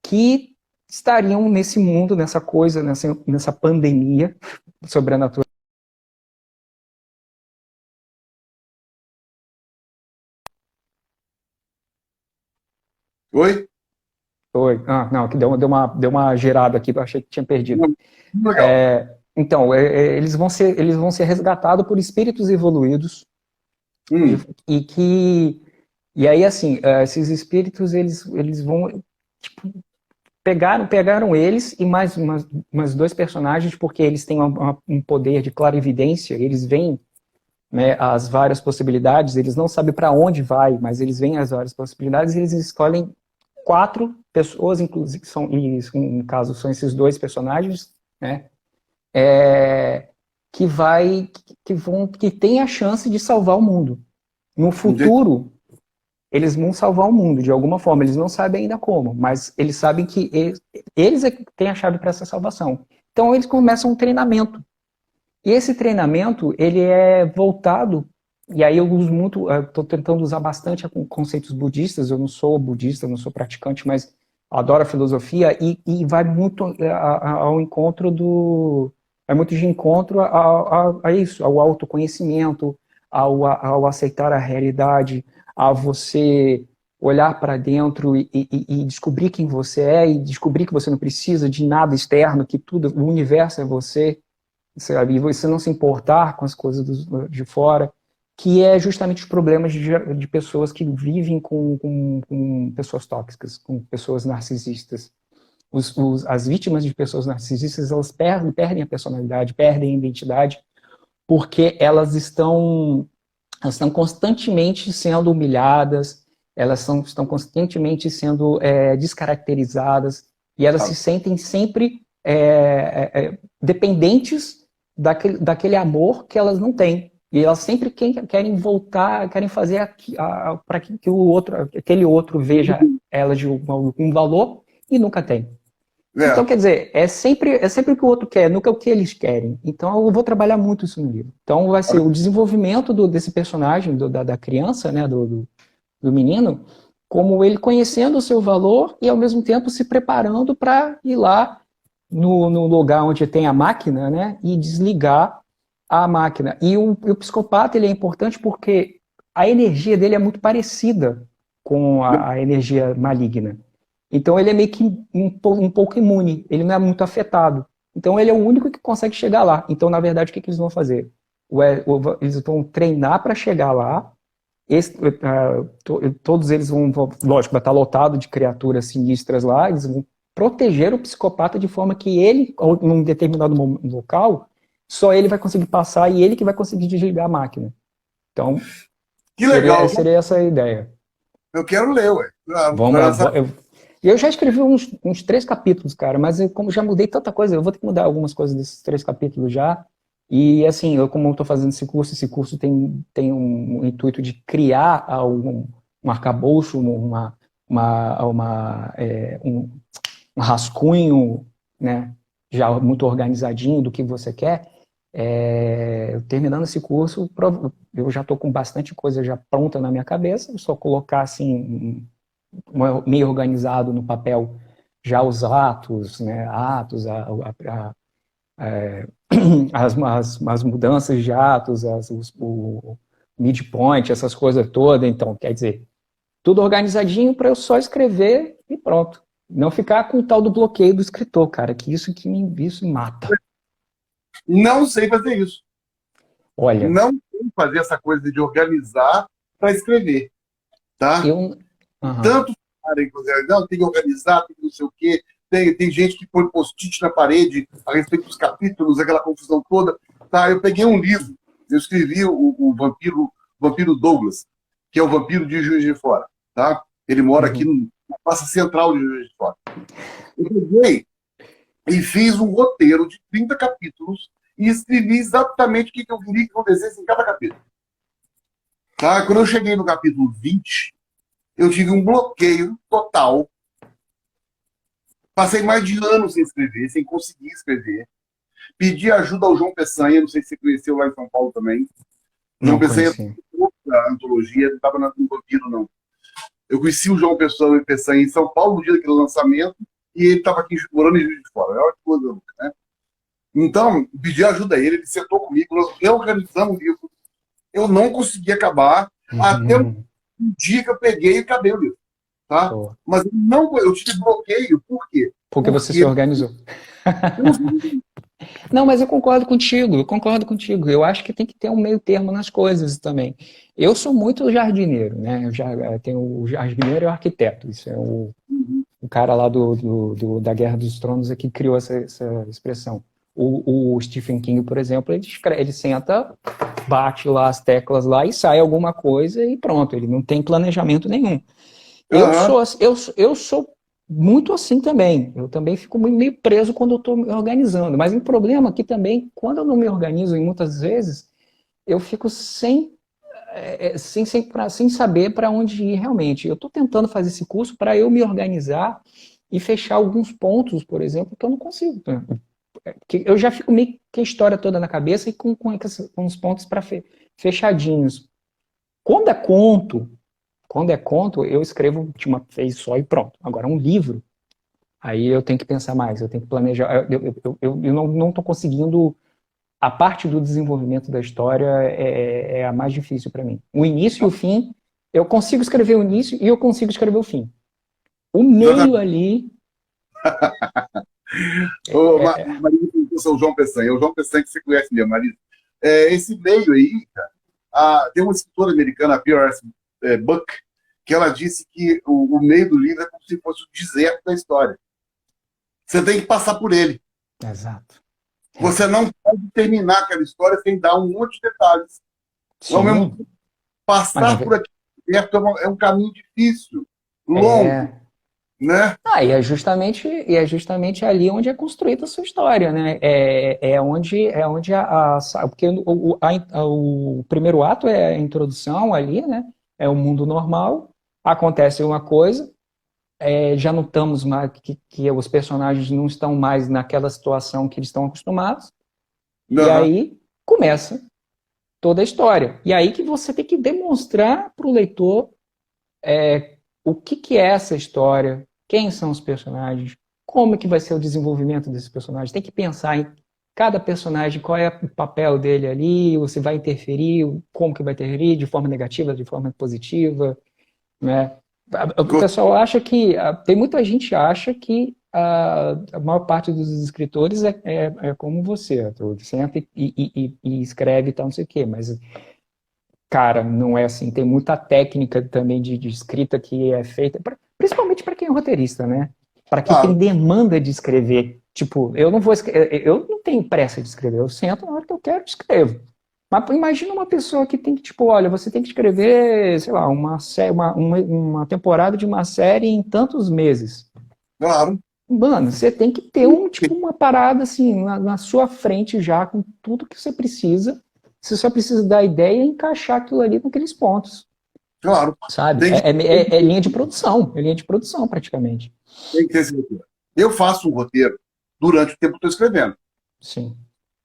que estariam nesse mundo, nessa coisa, nessa pandemia sobrenatural. Oi? Oi. Ah, não, que deu uma gerada aqui, eu achei que tinha perdido. Legal. Então, eles vão ser resgatados por espíritos evoluídos Hum, e aí, assim, esses espíritos, eles vão, tipo, pegaram eles e mais dois personagens, porque eles têm um poder de clarividência, eles veem, né, as várias possibilidades, eles não sabem para onde vai, mas eles veem as várias possibilidades e eles escolhem quatro pessoas, inclusive, no caso, são esses dois personagens, né, é, que tem a chance de salvar o mundo. No entendi. futuro, eles vão salvar o mundo de alguma forma. Eles não sabem ainda como, mas eles sabem que eles é que têm a chave para essa salvação. Então eles começam um treinamento. E esse treinamento, ele é voltado, e aí eu uso muito, estou tentando usar bastante conceitos budistas. Eu não sou budista, não sou praticante, mas adoro a filosofia e vai muito ao encontro vai muito de encontro a isso, ao autoconhecimento, ao aceitar a realidade, a você olhar para dentro e descobrir quem você é e descobrir que você não precisa de nada externo, que tudo, o universo é você, sabe? E você não se importar com as coisas de fora, que é justamente os problemas de pessoas que vivem com pessoas tóxicas, com pessoas narcisistas. As vítimas de pessoas narcisistas, elas perdem a personalidade, perdem a identidade, porque elas estão constantemente sendo humilhadas, estão constantemente sendo descaracterizadas, e elas se sentem sempre dependentes daquele amor que elas não têm. E elas sempre querem voltar, querem fazer para que aquele outro veja elas de um valor e nunca tem. Então, É, quer dizer, é sempre o que o outro quer, nunca o que eles querem. Então, eu vou trabalhar muito isso no livro. Então, vai ser o desenvolvimento desse personagem, da criança, né, do menino, como ele conhecendo o seu valor e, ao mesmo tempo, se preparando para ir lá no lugar onde tem a máquina, né, e desligar a máquina. E o psicopata, ele é importante porque a energia dele é muito parecida com a energia maligna. Então ele é meio que um pouco imune, ele não é muito afetado. Então ele é o único que consegue chegar lá. Então, na verdade, o que eles vão fazer? Eles vão treinar para chegar lá. Todos eles lógico, vai estar lotado de criaturas sinistras lá, eles vão proteger o psicopata de forma que ele, num determinado local, só ele vai conseguir passar e ele que vai conseguir desligar a máquina. Então, que legal. seria essa a ideia. Eu quero ler, ué. Vamos, eu já escrevi uns 3 capítulos, cara, mas como já mudei tanta coisa, eu vou ter que mudar algumas coisas desses 3 capítulos já. E assim, como eu estou fazendo esse curso tem um intuito de criar um arcabouço, um rascunho, né, já muito organizadinho do que você quer. Terminando esse curso, eu já estou com bastante coisa já pronta na minha cabeça, só colocar assim meio organizado no papel já os atos, né, as mudanças de atos, o midpoint, essas coisas todas. Então, quer dizer, tudo organizadinho para eu só escrever e pronto. Não ficar com o tal do bloqueio do escritor, cara, que isso me mata. Não sei fazer isso. Olha, Não sei fazer essa coisa de organizar para escrever, tá? eu. Aham. Tanto falei, não, tem que organizar, tem que não sei o quê. Tem gente que põe post-it na parede a respeito dos capítulos, aquela confusão toda. Tá, eu peguei um livro eu escrevi o vampiro Douglas, que é o vampiro de Juiz de Fora, tá? Ele mora aqui Uhum. na Praça Central de Juiz de Fora. Eu peguei e fiz um roteiro de 30 capítulos e escrevi exatamente o que eu queria que acontecesse em cada capítulo. Tá? Quando eu cheguei no capítulo 20, eu tive um bloqueio total. Passei mais de anos sem escrever, sem conseguir escrever. Pedi ajuda ao João Peçanha, não sei se você conheceu lá em São Paulo também. O João Não Peçanha conheci. outra antologia, não estava no vampiro, não. Eu conheci o João Peçanha em São Paulo no dia daquele lançamento e ele estava aqui morando em Juiz de Fora. É uma coisa, né? Então, pedi ajuda a ele sentou comigo, nós reorganizamos o livro. Eu não consegui acabar até um Uhum. dia que eu peguei e acabei o livro. Tá? Boa. Mas não, eu tive bloqueio, por quê? Porque você se Porque organizou. eu não sei. Não, mas eu concordo contigo, eu concordo contigo. Eu acho que tem que ter um meio termo nas coisas também. Eu sou muito jardineiro, né? Eu já tenho o jardineiro e o arquiteto. Isso é o cara lá da Guerra dos Tronos é que criou essa expressão. O Stephen King, por exemplo, ele senta, bate lá as teclas lá e sai alguma coisa e pronto. Ele não tem planejamento nenhum. Aham. Eu sou muito assim também. Eu também fico meio preso quando eu estou me organizando. Mas o problema aqui também, quando eu não me organizo, e muitas vezes, eu fico sem saber para onde ir realmente. Eu estou tentando fazer esse curso para eu me organizar e fechar alguns pontos, por exemplo, que eu não consigo. Que eu já fico meio que a história toda na cabeça e com os pontos para fechadinhos. Quando é conto, quando é conto, eu escrevo de uma vez só e pronto. Agora, um livro, aí eu tenho que pensar mais, eu tenho que planejar. Eu não estou conseguindo. A parte do desenvolvimento da história é a mais difícil para mim. O início e o fim, eu consigo escrever o início e eu consigo escrever o fim. O meio Exatamente. ali. Ô, É, Marisa, eu sou o João Peçanha. É o João Peçanha que você conhece mesmo, Marisa. Esse meio aí, cara, tem uma escritora americana, a P.R.S. Buck, que ela disse que o meio do livro é como se fosse o deserto da história. Você tem que passar por ele. exato, Você exato. não pode terminar aquela história sem dar um monte de detalhes. Ao mesmo Sim, tempo, mas na passar por aquele deserto é um caminho difícil, longo, é. né? E é justamente ali onde é construída a sua história, né? É onde porque o primeiro ato é a introdução ali, né? É o mundo normal, acontece uma coisa, já não estamos mais, que os personagens não estão mais naquela situação que eles estão acostumados, e Uhum. aí começa toda a história. E aí que você tem que demonstrar para o leitor o que é essa história, quem são os personagens, como é que vai ser o desenvolvimento desses personagens. Tem que pensar em cada personagem, qual é o papel dele ali, você vai interferir, como que vai interferir, de forma negativa, de forma positiva, né? O pessoal acha tem muita gente acha que a maior parte dos escritores é como você, Arthur, senta e escreve e tal, não sei o quê, mas cara, não é assim. Tem muita técnica também de escrita que é feita, principalmente para quem é roteirista, né? Para quem tem Claro, demanda de escrever. Tipo, eu não tenho pressa de escrever. Eu sento na hora que eu quero e escrevo. Mas imagina uma pessoa que tem que, tipo, olha, você tem que escrever, sei lá, uma temporada de uma série em tantos meses. claro. Mano, você tem que ter tipo, uma parada assim na sua frente já com tudo que você precisa. Você só precisa da ideia e encaixar aquilo ali naqueles pontos, Claro. sabe? Tem que, É linha de produção praticamente. tem que ter esse roteiro. Eu faço um roteiro durante o tempo que estou escrevendo. Sim,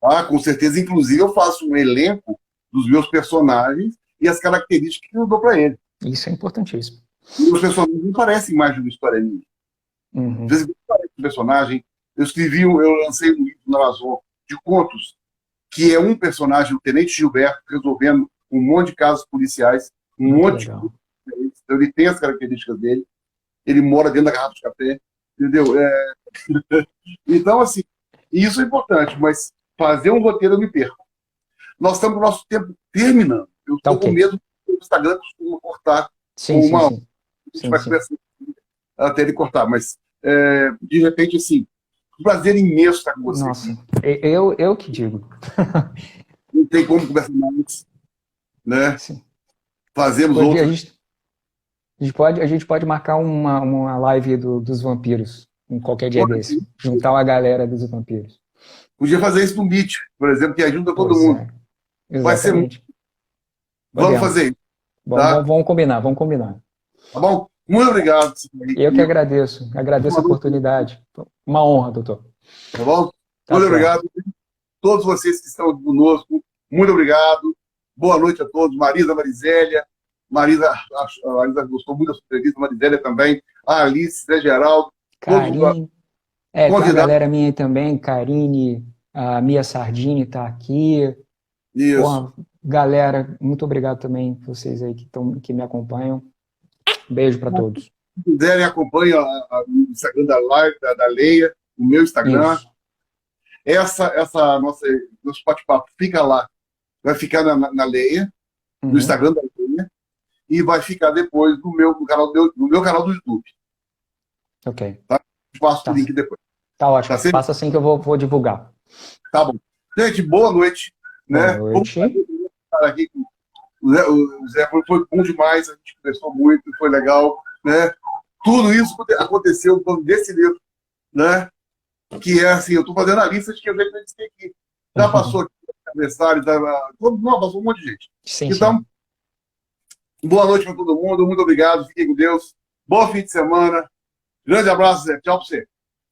Tá? Com certeza, inclusive, eu faço um elenco dos meus personagens e as características que eu dou para eles. isso é importantíssimo. Os personagens não parecem mais de uma história minha. Às Uhum. vezes, parece um personagem. Eu lancei um livro na Amazon de contos que é um personagem, o Tenente Gilberto, resolvendo um monte de casos policiais, um Muito monte de legal. coisas diferentes. Então, ele tem as características dele. Ele mora dentro da garrafa de café, entendeu? Então, assim, isso é importante, mas fazer um roteiro eu me perco. Nós estamos com o nosso tempo terminando. Eu Tá estou ok. com medo do Instagram costuma cortar Sim, com sim, uma hora. sim. A gente Sim, vai sim. conversando até ele cortar, mas de repente, assim, um prazer imenso estar com você Nossa, aqui. eu que digo. não tem como conversar mais, né? Sim. Fazemos Pode- a outros. gente, a gente pode marcar uma live dos vampiros em qualquer dia desse. Juntar uma galera dos vampiros. Podia fazer isso no Meet, por exemplo, que ajuda todo Pois mundo. é, Vai ser muito. exatamente. Vamos Podemos. fazer isso, tá? Vamos combinar, vamos combinar. Tá bom? Muito obrigado. Eu que agradeço a oportunidade. Uma honra, doutor. Tá bom? Tá Muito certo. obrigado. Todos vocês que estão conosco, muito obrigado. Boa noite a todos. Marisa, Marisélia. A Marisa gostou muito da sua entrevista, a Marisélia também. A Alice, Zé Geraldo. Todos os Karine, tem uma convidados. galera minha aí também, Karine, a Mia Sardini tá aqui. Isso. Porra, galera, muito obrigado também, vocês aí que me acompanham. Beijo para todos. Se quiserem, acompanhem o Instagram da Live, da Leia, o meu Instagram. Isso. Nosso bate-papo fica lá. Vai ficar na Leia, no Uhum. Instagram da Leia, e vai ficar depois no meu canal do YouTube. Ok. Passo Tá. o link depois. Tá ótimo. Tá certo? Passa assim que eu vou divulgar. Tá bom. Gente, boa noite. Né? Boa noite. Vamos estar aqui com o Zé. Foi bom demais, a gente conversou muito, foi legal. Né? Tudo isso aconteceu por causa desse livro. Né? Que é assim, eu estou fazendo a lista de que eu já entrevistei aqui. Já passou aqui, aniversário, passou um monte de gente. Sim, Então, boa noite para todo mundo, muito obrigado, fiquem com Deus. Bom fim de semana. Grande abraço, Zé. Tchau para você.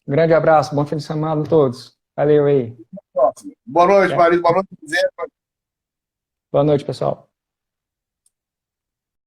Grande abraço, bom fim de semana a todos. Valeu aí. Boa noite, marido. Boa noite, Zé. Boa noite, pessoal.